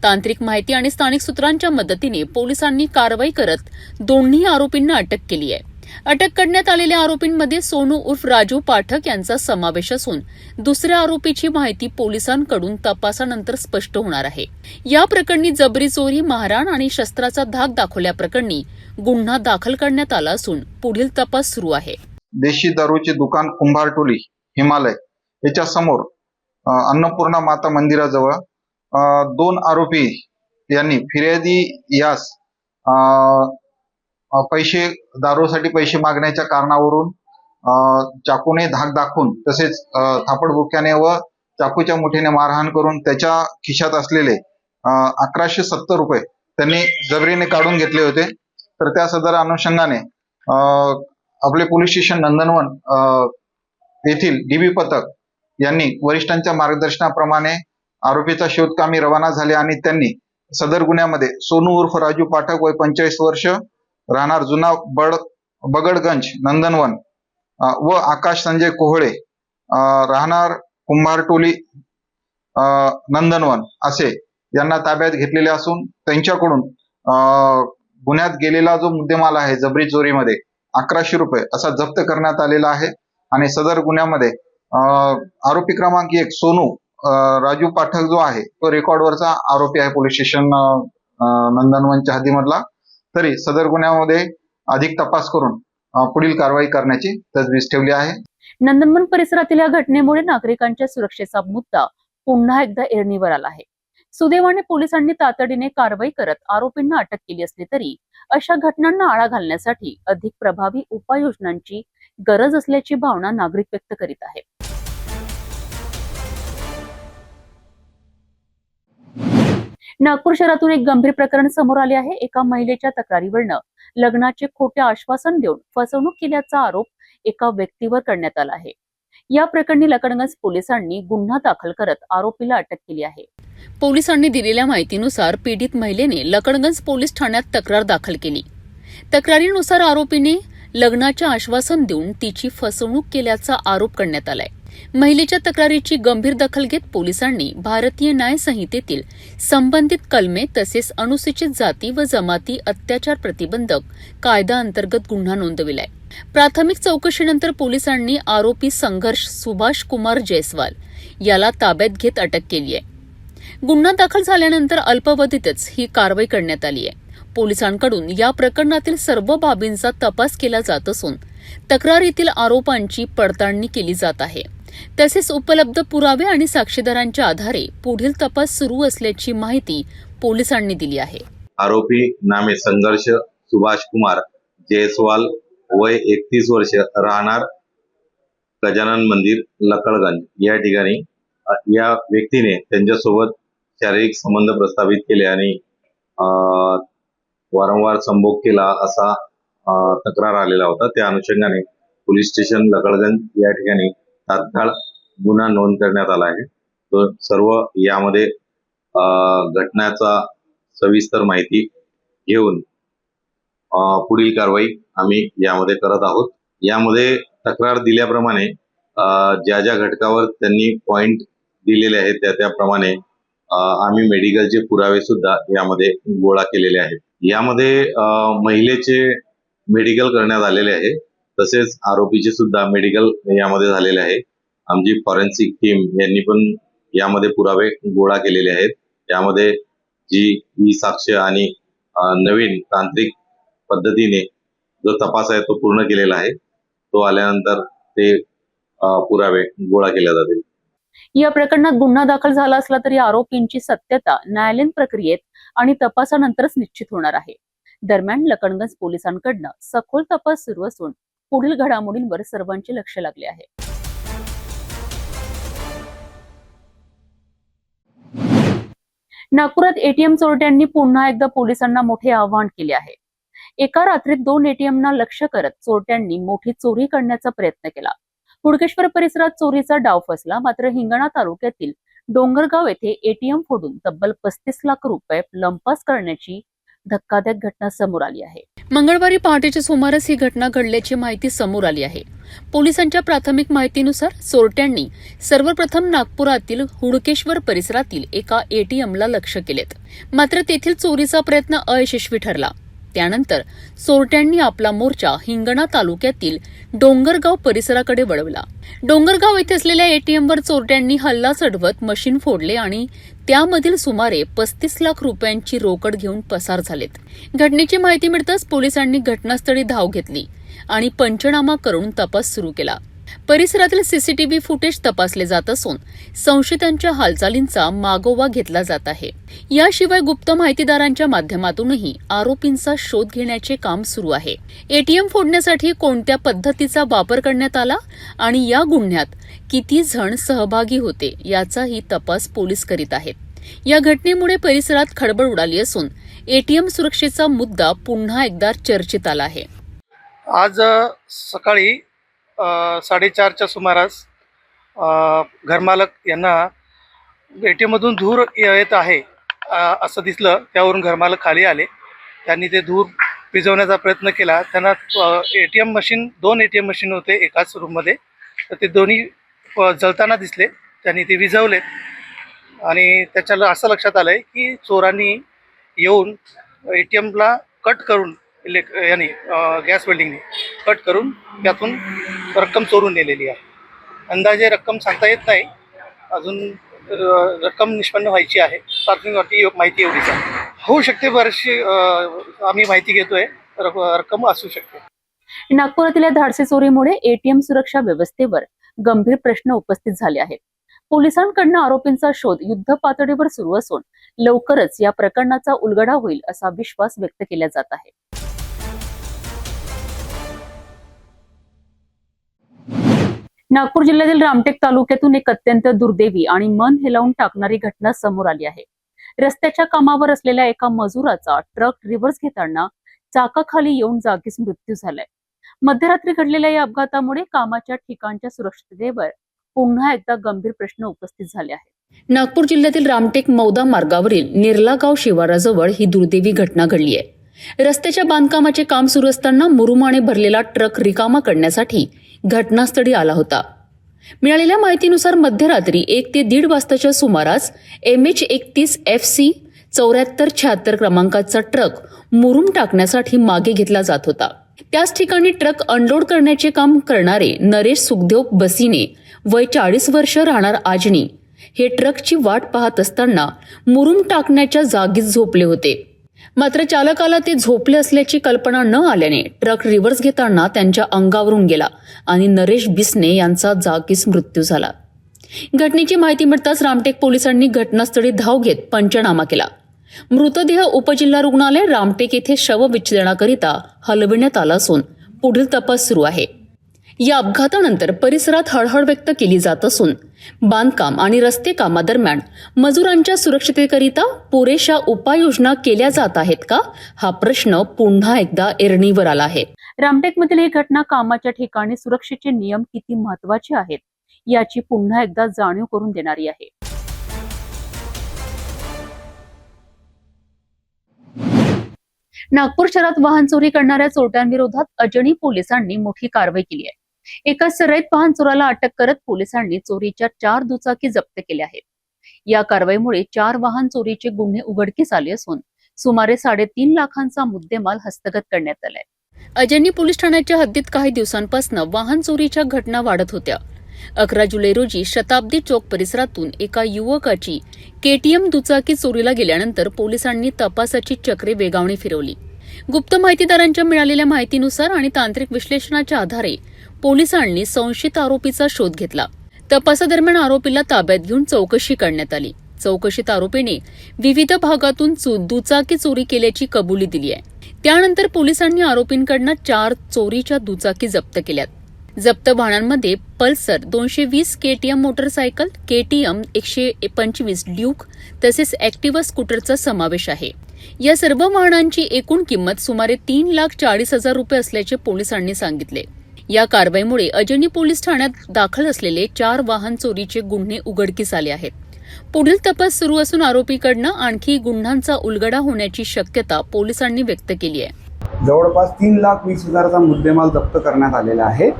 तांत्रिक माहिती आणि स्थानिक सूत्रांच्या मदतीने पोलिसांनी कारवाई करत दोन्ही आरोपींना अटक केली आहे। अटक करण्यात आलेल्या आरोपींमध्ये सोनू उर्फ राजू पाठक यांचा समावेश असून दुसऱ्या आरोपीची माहिती पोलिसांकडून तपासानंतर स्पष्ट होणार आहे। या प्रकरणी जबरी चोरी, मारहाण आणि शस्त्राचा धाक दाखवल्याप्रकरणी गुन्हा दाखल करण्यात आला असून पुढील तपास सुरू आहे। देशी दारूचे दुकान कुंभारटोली हिमालय याच्या समोर अन्नपूर्णा माता मंदिराजवळ 2 आरोपी यांनी फिर्यादी यास दारूसाठी पैसे मागण्याच्या कारणावरून चाकूने धाक दाखवून तसेच थापडबुक्याने व चाकूच्या मुठीने मारहाण करून त्याच्या खिशात असलेले 1170 रुपये त्यांनी जबरीने काढून घेतले होते। तर त्या सदर अनुषंगाने आपले पोलीस स्टेशन नंदनवन येथील डीबी पथक यांनी वरिष्ठांच्या मार्गदर्शनाप्रमाणे आरोपीचा शोधकामी रवाना झाले आणि त्यांनी सदर गुन्ह्यामध्ये सोनू उर्फ राजू पाठक वय 45 वर्ष राहणार जुना बगडगंज नंदनवन व आकाश संजय कोहळे राहणार कुंभारटोली नंदनवन असे यांना ताब्यात घेतलेले असून त्यांच्याकडून गुन्ह्यात गेलेला जो मुद्देमाल आहे जबरी चोरीमध्ये 1100 रुपये असा जप्त करण्यात आलेला आहे। आणि सदर गुन्ह्यामध्ये आरोपी क्रमांक 1 सोनू राजू पाठक जो आहे तो रेकॉर्डवरचा आरोपी आहे पोलीस स्टेशन नंदनवनच्या हद्दीमधला। तरी सदर गुन्ह्यामध्ये अधिक तपास करून पुढील कारवाई करण्याची तजवीज ठेवली आहे। नंदनवन परिसरातील या घटनेमुळे नागरिकांच्या सुरक्षेचा मुद्दा पुन्हा एकदा ऐरणीवर आला आहे। सुदैवाने पोलिसांनी तातडीने कारवाई करत आरोपींना अटक केली असली तरी अशा घटनांना आळा घालण्यासाठी अधिक प्रभावी उपाययोजनांची गरज असल्याची भावना नागरिक व्यक्त करीत आहेत। नागपूर शहरातून एक गंभीर प्रकरण समोर आले आहे। एका महिलेच्या तक्रारीवरनं लग्नाचे खोटे आश्वासन देऊन फसवणूक केल्याचा आरोप एका व्यक्तीवर करण्यात आला आहे। या प्रकरणी लकडगंज पोलिसांनी गुन्हा दाखल करत आरोपीला अटक केली आहे। पोलिसांनी दिलेल्या माहितीनुसार पीडित महिलेने लकडगंज पोलीस ठाण्यात तक्रार दाखल केली। तक्रारीनुसार आरोपीने लग्नाचे आश्वासन देऊन तिची फसवणूक केल्याचा आरोप करण्यात आलाय। महिलेच्या तक्रारीची गंभीर दखल घेत पोलिसांनी भारतीय न्याय संहितेतील संबंधित कलमे तसेच अनुसूचित जाती व जमाती अत्याचार प्रतिबंधक कायदा अंतर्गत गुन्हा नोंदविलाय। प्राथमिक चौकशीनंतर पोलिसांनी आरोपी संघर्ष सुभाष कुमार जयस्वाल याला ताब्यात घेत अटक केली आहे। गुन्हा दाखल झाल्यानंतर अल्पावधीतच ही कारवाई करण्यात आली आहे। पोलिसांकडून या प्रकरणातील सर्व बाबींचा तपास केला जात असून तक्रारीतील आरोपांची पडताळणी केली जात आहे। तसेच उपलब्ध पुरावे आणि साक्षीदारांच्या आधारे पुढील तपास सुरू असल्याची माहिती पोलिसांनी दिली आहे। आरोपी नामे संघर्ष सुभाष कुमार जयस्वाल वय 31 वर्ष राहणार गजानन मंदिर लकडगंज या ठिकाणी या व्यक्तीने त्यांच्यासोबत शारीरिक संबंध प्रस्थापित केले आणि वारंवार संभोग केला असा तक्रार आलेला होता। त्या अनुषंगाने पोलीस स्टेशन लकडगंज या ठिकाणी तात्काळ गुन्हा नोंद करण्यात आला आहे। तो सर्व यामध्ये घटनेचा सविस्तर माहिती घेऊन पुढील कारवाई आम्ही यामध्ये करत आहोत। यामध्ये तक्रार दिल्याप्रमाणे ज्या ज्या घटकावर त्यांनी पॉइंट दिलेले आहेत त्याप्रमाणे आम्ही मेडिकलचे पुरावे सुद्धा यामध्ये गोळा केलेले आहेत। यामध्ये महिलेचे मेडिकल करण्यात आलेले आहे, तसेच आरोपीचे सुद्धा मेडिकल यामध्ये झालेले आहे। आमची फॉरेन्सिक टीम यांनी पण यामध्ये पुरावे गोळा केलेले आहेत। यामध्ये जी साक्ष आणि नवीन तांत्रिक पद्धतीने जो तपास आहे तो पूर्ण केलेला आहे। तो आल्यानंतर ते पुरावे गोळा केले जातील। या प्रकरणात गुन्हा दाखल झाला असला तरी आरोपींची सत्यता न्यायालयीन प्रक्रियेत आणि तपासानंतरच निश्चित होणार आहे। दरम्यान लकडगंज पोलिसांकडून सखोल तपास सुरू असून पुढील घडामोडींवर सर्वांचे लक्ष लागले आहे। नागपुरात एटीएम चोरट्यांनी पुन्हा एकदा पोलिसांना मोठे आव्हान केले आहे। एका रात्रीत 2 एटीएमना लक्ष्य करत चोरट्यांनी मोठी चोरी करण्याचा प्रयत्न केला। हुडकेश्वर परिसरात चोरीचा डाव फसला, मात्र हिंगणा तालुक्यातील डोंगरगाव येथे एटीएम फोडून तब्बल 35 लाख रुपये लंपास करण्याची धक्कादायक घटना समोर आली आहे. मंगळवारी पहाटेच्या सुमारास ही घटना घडल्याची माहिती समोर आली आहे. पोलिसांच्या प्राथमिक माहितीनुसार चोरट्यांनी सर्वप्रथम नागपुरातील हुडकेश्वर परिसरातील एका एटीएमला लक्ष्य केलेत, मात्र तेथील चोरीचा प्रयत्न अयशस्वी ठरला. त्यानंतर चोरट्यांनी आपला मोर्चा हिंगणा तालुक्यातील डोंगरगाव परिसराकडे वळवला. डोंगरगाव येथे असलेल्या एटीएमवर चोरट्यांनी हल्ला चढवत मशीन फोडले आणि त्यामधील सुमारे 35 लाख रुपयांची रोकड घेऊन पसार झालेत. घटनेची माहिती मिळताच पोलिसांनी घटनास्थळी धाव घेतली आणि पंचनामा करून तपास सुरू केला. परिसरातील सीसीटीव्ही फुटेज तपासले जात असून संशयितांच्या हालचालींचा मागोवा घेतला जात आहे. याशिवाय गुप्त माहितीदारांच्या माध्यमातूनही आरोपींचा शोध घेण्याचे काम सुरू आहे. एटीएम फोडण्यासाठी कोणत्या पद्धतीचा वापर करण्यात आला आणि या गुन्ह्यात किती जण सहभागी होते याचाही तपास पोलीस करीत आहेत. या घटनेमुळे परिसरात खळबळ उडाली असून एटीएम सुरक्षेचा मुद्दा पुन्हा एकदा चर्चेत आला आहे. आज सकाळी 4:30च्या सुमारास घरमालक यांना एटीएममधून धूर येत आहे असं दिसलं. त्यावरून घरमालक खाली आले. त्यांनी ते धूर विझवण्याचा प्रयत्न केला. त्यांना एटीएम मशीन 2 एटीएम मशीन होते एकाच रूममध्ये, तर ते दोन्ही जळताना दिसले. त्यांनी ते विझवले आणि त्याच्याला असं लक्षात आलं आहे की चोरांनी येऊन एटीएमला कट करून गॅस वेल्डिंगने कट करून त्यातून रक्कम चोरून नेलेली आहे. अंदाजे रक्कम सांगता येत नाही, अजून रक्कम निष्पन्न व्हायची आहे. प्राथमिक माहिती एवढीच आहे. होऊ शकते बरीचशी आम्ही माहिती घेतोय, रक्कम असू शकते. नागपुरातील या धाडसी चोरीमुळे एटीएम सुरक्षा व्यवस्थेवर गंभीर प्रश्न उपस्थित झाले आहेत. पोलिसांकडून आरोपींचा शोध युद्ध पातळीवर सुरू असून लवकरच या प्रकरणाचा उलगडा होईल असा विश्वास व्यक्त केला जात आहे. नागपूर जिल्ह्यातील रामटेक तालुक्यातून एक अत्यंत दुर्दैवी आणि मन हेलावून टाकणारी घटना समोर आली आहे. रस्त्याच्या कामावर असलेल्या एका मजुराचा ट्रक रिव्हर्स घेताना चाकाखाली येऊन जागीच मृत्यू झालाय. मध्यरात्री घडलेल्या या अपघातामुळे कामाच्या ठिकाणच्या सुरक्षिततेवर पुन्हा एकदा गंभीर प्रश्न उपस्थित झाले आहेत. नागपूर जिल्ह्यातील रामटेक मौदा मार्गावरील निर्ला गाव शिवाराजवळ ही दुर्दैवी घटना घडली आहे. रस्त्याच्या बांधकामाचे काम सुरू असताना मुरुमाने भरलेला ट्रक रिकामा करण्यासाठी घटनास्थळी आला होता. मिळालेल्या माहितीनुसार मध्यरात्री 1 ते 1:30 वाजताच्या सुमारास MH31 FC 7476 क्रमांकाचा ट्रक मुरुम टाकण्यासाठी मागे घेतला जात होता. त्याच ठिकाणी ट्रक अनलोड करण्याचे काम करणारे नरेश सुखदेव बसीने वय 40 वर्ष राहणार आजनी हे ट्रकची वाट पाहत असताना मुरुम टाकण्याच्या जागीच झोपले होते. मात्र चालकाला ते झोपले असल्याची कल्पना न आल्याने ट्रक रिव्हर्स घेताना त्यांच्या अंगावरून गेला आणि नरेश बिसने यांचा जागीच मृत्यू झाला. घटनेची माहिती मिळताच रामटेक पोलिसांनी घटनास्थळी धाव घेत पंचनामा केला. मृतदेह उपजिल्हा रुग्णालय रामटेक येथे शवविच्छेदनाकरिता हलविण्यात आला असून पुढील तपास सुरू आहे. या अपघातानंतर परिसरात हळहळ व्यक्त केली जात असून बांधकाम आणि रस्ते कामादरम्यान मजुरांच्या सुरक्षिततेकरिता पुरेशा उपाययोजना केल्या जात आहेत का, हा प्रश्न पुन्हा एकदा ऐरणीवर आला आहे. रामटेकमधील ही घटना कामाच्या ठिकाणी सुरक्षेचे नियम किती महत्वाचे आहेत याची पुन्हा एकदा जाणीव करून देणारी आहे. नागपूर शहरात वाहन चोरी करणाऱ्या चोरट्यांविरोधात अजनी पोलिसांनी मोठी कारवाई केली आहे. एका सराईत वाहन चोराला अटक करत पोलिसांनी चोरीच्या 4 दुचाकी जप्त केल्या आहेत. या कारवाईमुळे 4 वाहन चोरीचे गुन्हे उघडकीस आले असून सुमारे 3.5 लाखांचा मुद्देमाल हस्तगत करण्यात आलाय. अजनी पोलीस ठाण्याच्या हद्दीत काही दिवसांपासून वाहन चोरीच्या घटना वाढत होत्या. 11 जुलै रोजी शताब्दी चौक परिसरातून एका युवकाची KTM दुचाकी चोरीला गेल्यानंतर पोलिसांनी तपासाची चक्रे वेगाने फिरवली. गुप्त माहितीदारांच्या मिळालेल्या माहितीनुसार आणि तांत्रिक विश्लेषणाच्या आधारे पोलिसांनी संशयित आरोपीचा शोध घेतला. तपासादरम्यान आरोपीला ताब्यात घेऊन चौकशी करण्यात आली. चौकशीत आरोपीने विविध भागातून दुचाकी चोरी केल्याची कबुली दिली आहे. त्यानंतर पोलिसांनी आरोपींकडून 4 चोरीच्या दुचाकी जप्त केल्यात. जप्त वाहनांमध्ये Pulsar 220 KTM motorcycle, KTM 125 Duke तसेच ऍक्टिव्हा स्कूटरचा समावेश आहे. या सर्व वाहनांची एकूण किंमत सुमारे 3,40,000 रुपये असल्याचे पोलिसांनी सांगितले. या कारवाईमुळे अजनी पोलीस ठाण्यात दाखल असलेले 4 वाहन चोरीचे गुन्हे उघडकीस आले आहेत. पुढील तपास सुरू असून आरोपीकडनं आणखी गुन्ह्यांचा उलगडा होण्याची शक्यता पोलिसांनी व्यक्त केली आहे. जवळपास 3,20,000चा मुद्देमाल जप्त करण्यात आलेला आहे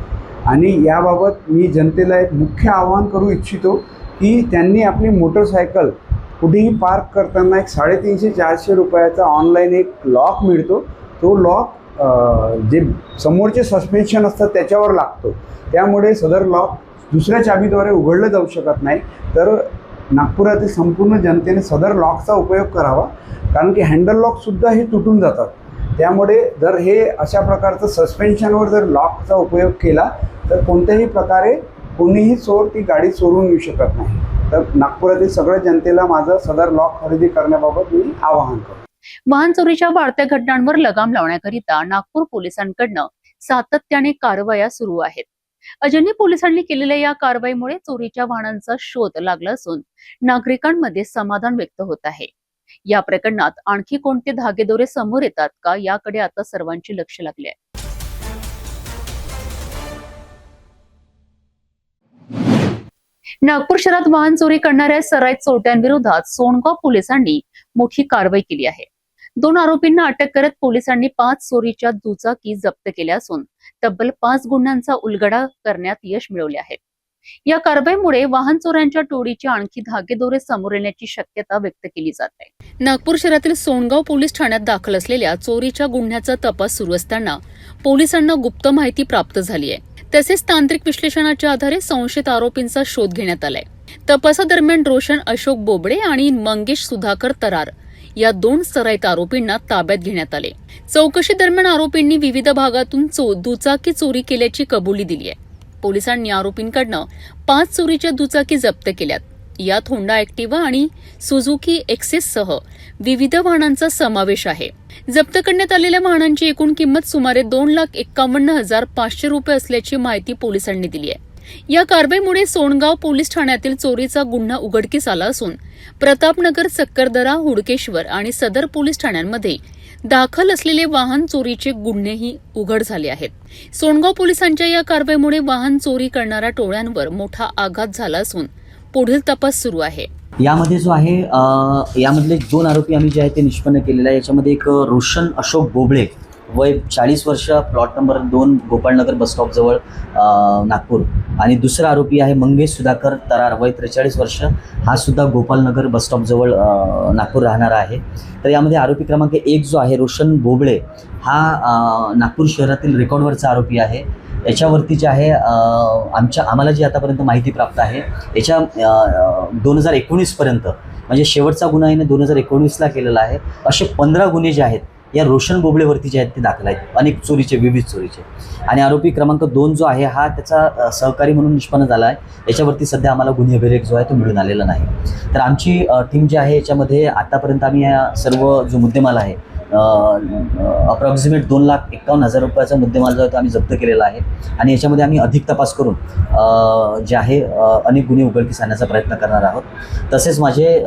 आणि याबाबत मी जनतेला एक मुख्य आवाहन करू इच्छितो की त्यांनी आपली मोटरसायकल कुठेही पार्क करताना एक 350-400 रुपयाचा ऑनलाईन एक लॉक मिळतो. तो लॉक जे समोरचे सस्पेन्शन असतात त्याच्यावर लागतो. त्यामुळे सदर लॉक दुसऱ्या चाबीद्वारे उघडलं जाऊ शकत नाही. तर नागपुरातील संपूर्ण जनतेने सदर लॉकचा उपयोग करावा, कारण की हँडल लॉकसुद्धा हे तुटून जातात. त्यामुळे जर हे अशा प्रकारचं सस्पेन्शनवर जर लॉकचा उपयोग केला तर कोणत्याही प्रकारे कोणीही चोर ती गाडी चोरून येऊ शकत नाही. तर नागपुरातील सगळ्या जनतेला माझं सदर लॉक खरेदी करण्याबाबत मी आवाहन करतो. वाहन चोरीच्या वाढत्या घटनांवर लगाम लावण्याकरिता नागपूर पोलिसांकडनं सातत्याने कारवाया सुरू आहेत. अजनी पोलिसांनी केलेल्या या कारवाईमुळे चोरीच्या वाहनांचा शोध लागला असून नागरिकांमध्ये समाधान व्यक्त होत आहे. या प्रकरणात आणखी कोणते धागेदोरे समोर येतात का, याकडे आता सर्वांचे लक्ष लागले आहे. नागपूर शहरात वाहन चोरी करणाऱ्या सराईत चोरट्यांविरोधात सोनगाव पोलिसांनी मोठी कारवाई केली आहे. 2 आरोपींना अटक करत पोलिसांनी 5 चोरीच्या दुचाकी जप्त केल्या असून तब्बल 5 गुन्ह्यांचा उलगडा करण्यात यश मिळवले आहे. या कारवाईमुळे वाहन चोऱ्यांच्या टोळीचे आणखी धागेदोरे समोर येण्याची शक्यता व्यक्त केली जात आहे. नागपूर शहरातील सोनगाव पोलीस ठाण्यात दाखल असलेल्या चोरीच्या गुन्ह्याचा तपास सुरू असताना पोलिसांना गुप्त माहिती प्राप्त झाली आहे. तसेच तांत्रिक विश्लेषणाच्या आधारे संशयित आरोपींचा शोध घेण्यात आलाय. तपासादरम्यान रोशन अशोक बोबडे आणि मंगेश सुधाकर तरार या 2 सराईत आरोपींना ताब्यात घेण्यात आले. चौकशी दरम्यान आरोपींनी विविध भागातून दुचाकी चोरी केल्याची कबुली दिली आहे. पोलिसांनी आरोपींकडनं 5 चोरीच्या दुचाकी जप्त केल्यात. यात होंडा ॲक्टिवा आणि सुझुकी एक्सेससह विविध वाहनांचा समावेश आहे. जप्त करण्यात आलेल्या वाहनांची एकूण किंमत सुमारे 2,51,500 रुपये असल्याची माहिती पोलिसांनी दिली आहे. या कारवाईमुळे सोनगाव पोलीस ठाण्यातील चोरीचा गुन्हा उघडकीस आला असून प्रतापनगर, सक्करदरा, हुडकेश्वर आणि सदर पोलीस ठाण्यांमध्ये दाखल असलेले वाहन चोरीचे गुन्हेही उघड झाले आहेत. सोनगाव पोलिसांच्या या कारवाईमुळे वाहन चोरी करणाऱ्या टोळ्यांवर मोठा आघात झाला असून पुढील तपास सुरू आहे. यामध्ये जो आहे यामधले 2 आरोपी आम्ही जे आहे ते निष्पन्न केलेले आहे. याच्यामध्ये एक रोशन अशोक बोबळे, वय 40 वर्ष, प्लॉट नंबर 2, गोपाळनगर बसस्टॉप जवळ नागपूर. आणि दुसरा आरोपी आहे मंगेश सुधाकर तरार, वय 43 वर्ष, हा सुद्धा गोपालनगर बसस्टॉप जवळ नागपूर राहणारा आहे. तर यामध्ये आरोपी क्रमांक 1 जो आहे रोशन बोबळे, हा नागपूर शहरातील रेकॉर्डवरचा आरोपी आहे. याच्यावरती जे आहे आम्हाला जी आतापर्यंत माहिती प्राप्त आहे, याच्या 2019 पर्यंत म्हणजे शेवटचा गुन्हा याने 2019ला केलेला आहे. असे 15 गुन्हे जे आहेत या रोशन बोबळेवरती जे आहेत ते दाखल आहेत, अनेक चोरीचे, विविध चोरीचे. आणि आरोपी क्रमांक 2 जो आहे हा त्याचा सहकारी म्हणून निष्पन्न झाला आहे. याच्यावरती सध्या आम्हाला गुन्हे अभिलेख जो आहे तो मिळून आलेला नाही. तर आमची टीम जी आहे याच्यामध्ये आतापर्यंत आम्ही या सर्व जो मुद्देमाल आहे अप्रॉक्सिमेट 2,51,000 रुपयाचा मुद्देमाल जो आहे तो आम्ही जप्त केलेला आहे. आणि याच्यामध्ये आम्ही अधिक तपास करून जे आहे अनेक गुन्हे उघडकीस आणण्याचा प्रयत्न करणार आहोत. तसेच माझे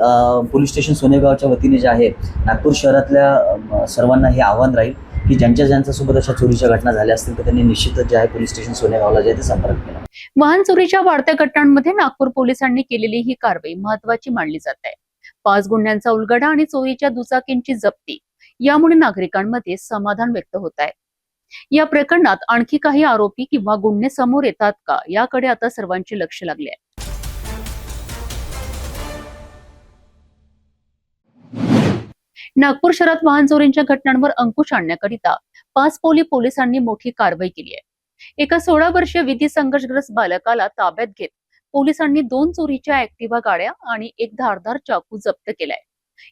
पोलीस स्टेशन सोनेगावच्या वतीने जे आहे नागपूर शहरातल्या सर्वांना हे आव्हान राहील की ज्यांच्यासोबत अशा चोरीच्या घटना झाल्या असतील तर त्यांनी निश्चितच जे आहे पोलीस स्टेशन सोनेगावला जे आहे ते संपर्क केला. वाहन चोरीच्या वाढत्या घटनांमध्ये नागपूर पोलिसांनी केलेली ही कारवाई महत्वाची मानली जात आहे. 5 गुन्ह्यांचा उलगडा आणि चोरीच्या दुचाकींची जप्ती यामुळे नागरिकांमध्ये समाधान व्यक्त होत आहे. या प्रकरणात आणखी काही आरोपी किंवा गुन्हे समोर येतात का, याकडे आता सर्वांचे लक्ष लागले आहे. नागपूर शहरात वाहन चोरीच्या घटनांवर अंकुश आणण्याकरिता 5 पोलिसांनी मोठी कारवाई केली आहे. एका 16 वर्षीय विधी संघर्षग्रस्त बालकाला ताब्यात घेत पोलिसांनी 2 चोरीच्या ॲक्टिवा गाड्या आणि एक धारदार चाकू जप्त केलाय.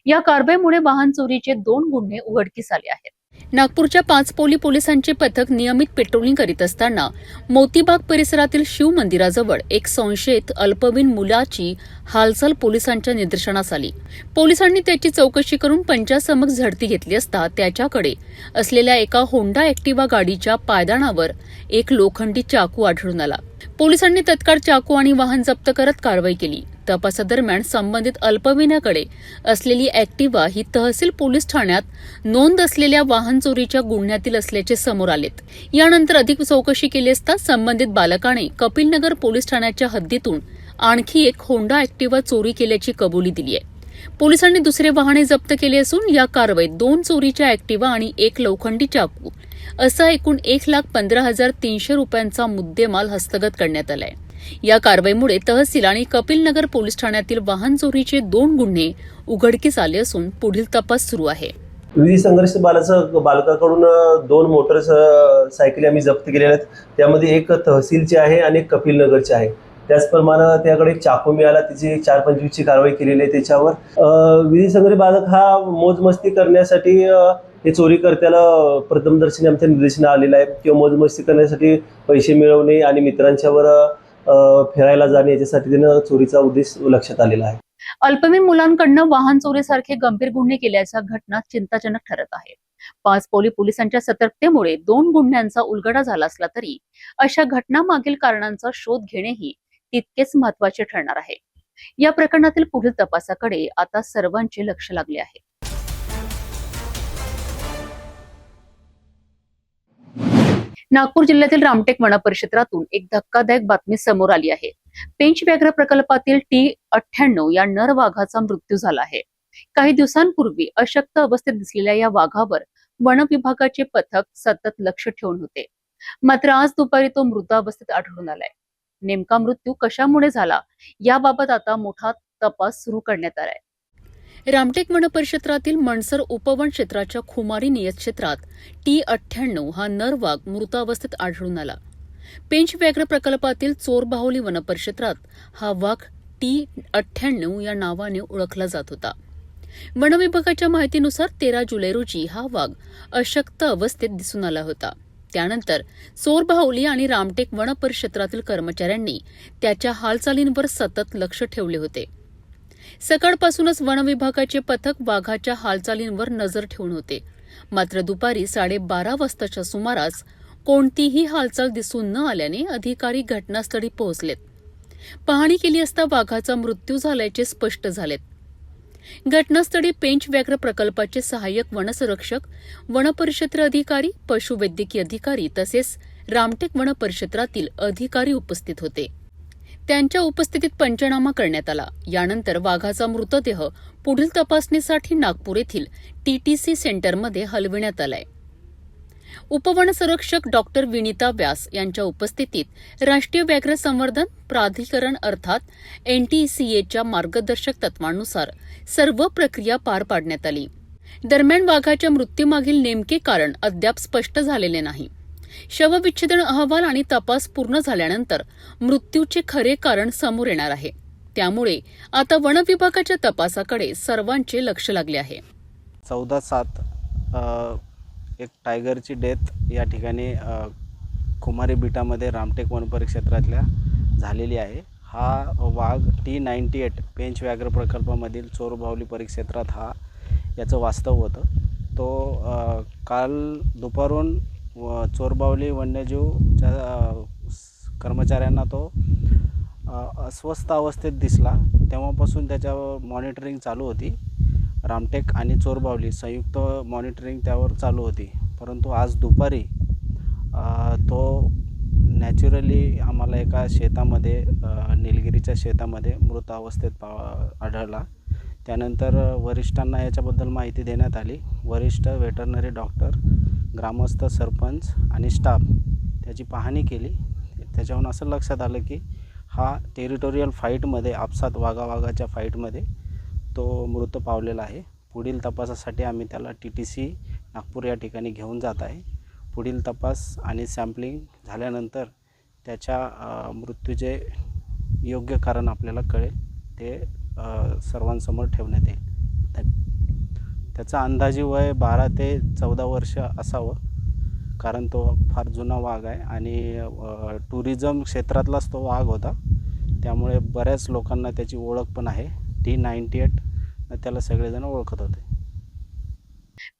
या कारवाईमुळे वाहन चोरीचे 2 गुन्हे उघडकीस आले आहेत. नागपूरच्या 5 पोलिसांचे पथक नियमित पेट्रोलिंग करीत असताना मोतीबाग परिसरातील शिव मंदिराजवळ एक संशयित अल्पवयीन मुलाची हालचाल पोलिसांच्या निदर्शनास आली. पोलिसांनी त्याची चौकशी करून पंचासमक झडती घेतली असता त्याच्याकडे असलेल्या एका होंडा ॲक्टिवा गाडीच्या पायदाणावर एक लोखंडी चाकू आढळून आला. पोलिसांनी तत्काळ चाकू आणि वाहन जप्त करत कारवाई केली. तपासादरम्यान संबंधित अल्पवयीनाकडे असलेली ॲक्टिवा ही तहसील पोलीस ठाण्यात नोंद असलेल्या वाहन चोरीच्या गुन्ह्यातील असल्याचे समोर आलेत. यानंतर अधिक चौकशी केली असता संबंधित बालकाने कपिलनगर पोलीस ठाण्याच्या हद्दीतून आणखी एक होंडा ॲक्टिवा चोरी केल्याची कबुली दिली आहे. पोलिसांनी दुसरे वाहने जप्त केले असून या कारवाईत 2 चोरीच्या ॲक्टिवा आणि 1 लोखंडी चाकू असा एकूण 1,15,300 रुपयांचा मुद्देमाल हस्तगत करण्यात आलाय. या कारवाईमुळे तहसील आणि कपिलनगर पोलीस ठाण्यातील वाहन चोरीचे 2 गुन्हे उघडकीस आले असून पुढील तपास सुरू आहे. विधी संघर्ष बालकाकडून 2 मोटर सायकली आम्ही जप्त केलेल्या आहेत. त्यामध्ये एक तहसीलची आहे आणि एक कपिलनगरची आहे. त्याचप्रमाणे त्याकडे चाकू मिळाला, तिची 4-25ची कारवाई केलेली आहे. त्याच्यावर विधी संघर्ष बालक हा मोजमस्ती करण्यासाठी हे चोरीकर्त्याला प्रथमदर्शनी आमच्या निर्देशन आलेलं आहे किंवा मोजमस्ती करण्यासाठी पैसे मिळवणे आणि मित्रांच्यावर फिरायला जाणे याच्यासाठी त्यानं चोरीचा उद्देश लक्षात आलेला आहे. अल्पवयीन मुलांकडनं वाहन चोरीसारखे गंभीर गुन्हे केल्याच्या घटना चिंताजनक ठरत आहे. पाचपोली पोलिसांच्या सतर्कतेमुळे 2 गुन्ह्यांचा उलगडा झाला असला तरी अशा घटनांमागील कारणांचा शोध घेणेही तितकेच महत्त्वाचे ठरणार आहे. या प्रकरणातील पुढील तपासाकडे आता सर्वांचे लक्ष लागले आहे. नागपूर जिल्ह्यातील रामटेक वनपरिक्षेत्रातून एक धक्कादायक बातमी समोर आली आहे. पेंच व्याघ्र प्रकल्पातील T98 या नर वाघाचा मृत्यू झाला आहे. काही दिवसांपूर्वी अशक्त अवस्थेत दिसलेल्या या वाघावर वन विभागाचे पथक सतत लक्ष ठेवून होते. मात्र आज दुपारी तो मृतावस्थेत आढळून आलाय. नेमका मृत्यू कशामुळे झाला याबाबत आता मोठा तपास सुरू करण्यात आलाय. रामटेक वनपरिक्षेत्रातील मनसर उपवन क्षेत्राच्या खुमारी नियत क्षेत्रात T98 हा नर वाघ मृतावस्थेत आढळून आला. पेंच व्याघ्र प्रकल्पातील चोरबाहुली वनपरिक्षेत्रात हा वाघ T98 या नावाने ओळखला जात होता. वनविभागाच्या माहितीनुसार 13 जुलै रोजी हा वाघ अशक्त अवस्थेत दिसून आला होता. त्यानंतर चोरबाहुली आणि रामटेक वनपरिक्षेत्रातील कर्मचाऱ्यांनी त्याच्या हालचालींवर सतत लक्ष ठेवले होते. सकाळपासूनच वनविभागाचे पथक वाघाच्या हालचालींवर नजर ठेवून होते. मात्र दुपारी 12:30 वाजताच्या सुमारास कोणतीही हालचाल दिसून न आल्याने अधिकारी घटनास्थळी पोहोचलेत. पाहणी केली असता वाघाचा मृत्यू झाल्याचे स्पष्ट झालेत. घटनास्थळी पेंच व्याघ्र प्रकल्पाचे सहाय्यक वनसंरक्षक, वनपरिक्षेत्र अधिकारी, पशुवैद्यकीय अधिकारी तसेच रामटेक वनपरिक्षेत्रातील अधिकारी उपस्थित होते. त्यांच्या उपस्थितीत पंचनामा करण्यात आला. यानंतर वाघाचा मृतदेह पुढील तपासणीसाठी नागपूर येथील TTC सेंटरमध्ये हलविण्यात आलाय. उपवनसंरक्षक डॉक्टर विनीता व्यास यांच्या उपस्थितीत राष्ट्रीय व्याघ्र संवर्धन प्राधिकरण अर्थात NTCAच्या मार्गदर्शक तत्वांनुसार सर्व प्रक्रिया पार पाडण्यात आली. दरम्यान वाघाच्या मृत्यूमागील नेमके कारण अद्याप स्पष्ट झालेले नाही. शवविच्छेदन अहवाल आणि तपास पूर्ण झाल्यानंतर मृत्यूचे खरे कारण समोर येणार आहे. त्यामुळे आता वन विभागाच्या तपासाकडे सर्वांचे लक्ष लागले आहे. 14/7 एक टायगरची डेथ या ठिकाणी कुमारी बिटामध्ये रामटेक वनपरिक्षेत्रातल्या झालेली आहे. हा वाघ T98 पेंच व्याघ्र प्रकल्पामधील चोरबाहुली परिक्षेत्रात याचं वास्तव होतं. तो काल दुपारून चोरबाहुली वन्यजीवच्या कर्मचाऱ्यांना तो अस्वस्थ अवस्थेत दिसला. तेव्हापासून त्याच्यावर मॉनिटरिंग चालू होती. रामटेक आणि चोरबाहुली संयुक्त मॉनिटरिंग त्यावर चालू होती. परंतु आज दुपारी तो नॅचरली आम्हाला एका शेतामध्ये निलगिरीच्या शेतामध्ये मृत अवस्थेत आढळला. त्यानंतर वरिष्ठांना याच्याबद्दल माहिती देण्यात आली. वरिष्ठ वेटरनरी डॉक्टर, ग्रामस्थ, सरपंच आणि स्टाफ त्याची पाहणी केली. त्याच्यावरून असं लक्षात आलं की हा टेरिटोरियल फाईटमध्ये आपसात वाघाच्या फाईटमध्ये तो मृत पावलेला आहे. पुढील तपासासाठी आम्ही त्याला TTC नागपूर या ठिकाणी घेऊन जात आहे. पुढील तपास आणि सॅम्पलिंग झाल्यानंतर त्याच्या मृत्यूचे योग्य कारण आपल्याला कळेल ते सर्वांसमोर ठेवण्यात येईल. त्याचा अंदाजी वय 12 ते 14 वर्ष असावं, कारण तो फार जुना वाघ आहे आणि टुरिझम क्षेत्रातलाच तो वाघ होता. त्यामुळे बऱ्याच लोकांना त्याची ओळख पण आहे. T98 त्याला सगळेजण ओळखत होते.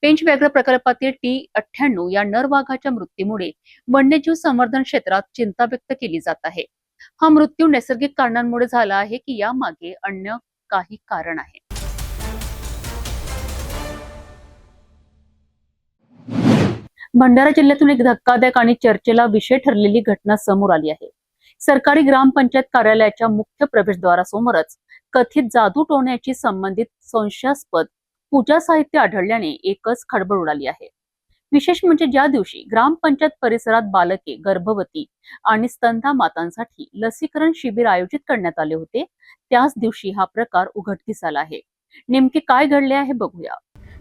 पेंच व्याघ्र प्रकल्पातील T98 या नर वाघाच्या मृत्यूमुळे वन्यजीव संवर्धन क्षेत्रात चिंता व्यक्त केली जात आहे. हा मृत्यू नैसर्गिक कारणांमुळे झाला आहे की यामागे अन्य काही कारण आहे? भंडारा जिल्ह्यातून एक धक्कादायक आणि चर्चेला विषय ठरलेली घटना समोर आली आहे. सरकारी ग्रामपंचायत कार्यालयाच्या मुख्य प्रवेशद्वारासमोरच कथित जादू टोण्याची संबंधित संशयास्पद पूजा साहित्य आढळल्याने एकच खळबळ उडाली आहे. विशेष म्हणजे ज्या दिवशी ग्रामपंचायत परिसरात बालके, गर्भवती आणि स्तनदा मातांसाठी लसीकरण शिबिर आयोजित करण्यात आले होते, त्याच दिवशी हा प्रकार उघडकीस आला आहे. नेमके काय घडले आहे बघूया.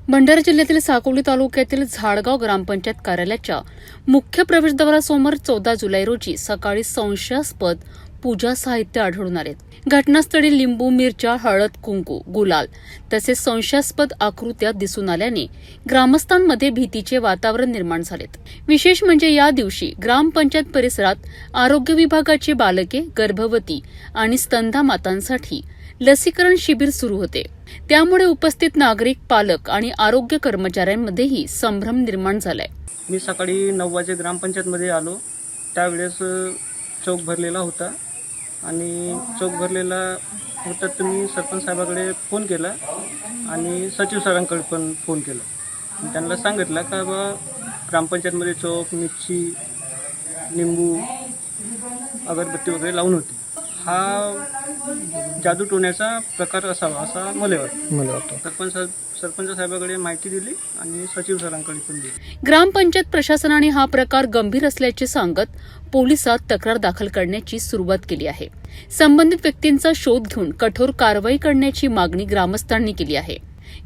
भंडारा जिल्ह्यातील साकोली तालुक्यातील झाडगाव ग्रामपंचायत कार्यालयाच्या मुख्य प्रवेशद्वारासमोर 14 जुलै रोजी सकाळी संशयास्पद पूजा साहित्य आढळून आले. घटनास्थळी लिंबू, मिरच्या, हळद, कुंकू, गुलाल तसेच संशयास्पद आकृत्या दिसून आल्याने ग्रामस्थांमध्ये भीतीचे वातावरण निर्माण झालेत. विशेष म्हणजे या दिवशी ग्रामपंचायत परिसरात आरोग्य विभागाची बालके, गर्भवती आणि स्तनदा मातांसाठी लसीकरण शिबिर सुरू होते. त्यामुळे उपस्थित नागरिक, पालक आणि आरोग्य कर्मचाऱ्यांमध्येही संभ्रम निर्माण झालाय. मी सकाळी 9 वाजे ग्रामपंचायतमध्ये आलो. त्यावेळेस चौक भरलेला होता आणि चौक भरलेला होता तर मी सरपंच साहेबाकडे फोन केला आणि सचिव सरांकडे पण फोन केला. त्यांना सांगितलं का बा ग्रामपंचायतमध्ये चौक, मिरची, लिंबू, अगरबत्ती वगैरे लावून होती. हा जादू टोण्याचा प्रकार असावा असं मला वाटतं. सरपंच साहेबाकडे माहिती दिली आणि सचिव सरांकडे पण दिली. ग्रामपंचायत प्रशासनाने हा प्रकार गंभीर असल्याचे सांगत पोलिसात तक्रार दाखल करण्याची सुरुवात केली आहे. संबंधित व्यक्तींचा शोध घेऊन कठोर कारवाई करण्याची मागणी ग्रामस्थांनी केली आहे.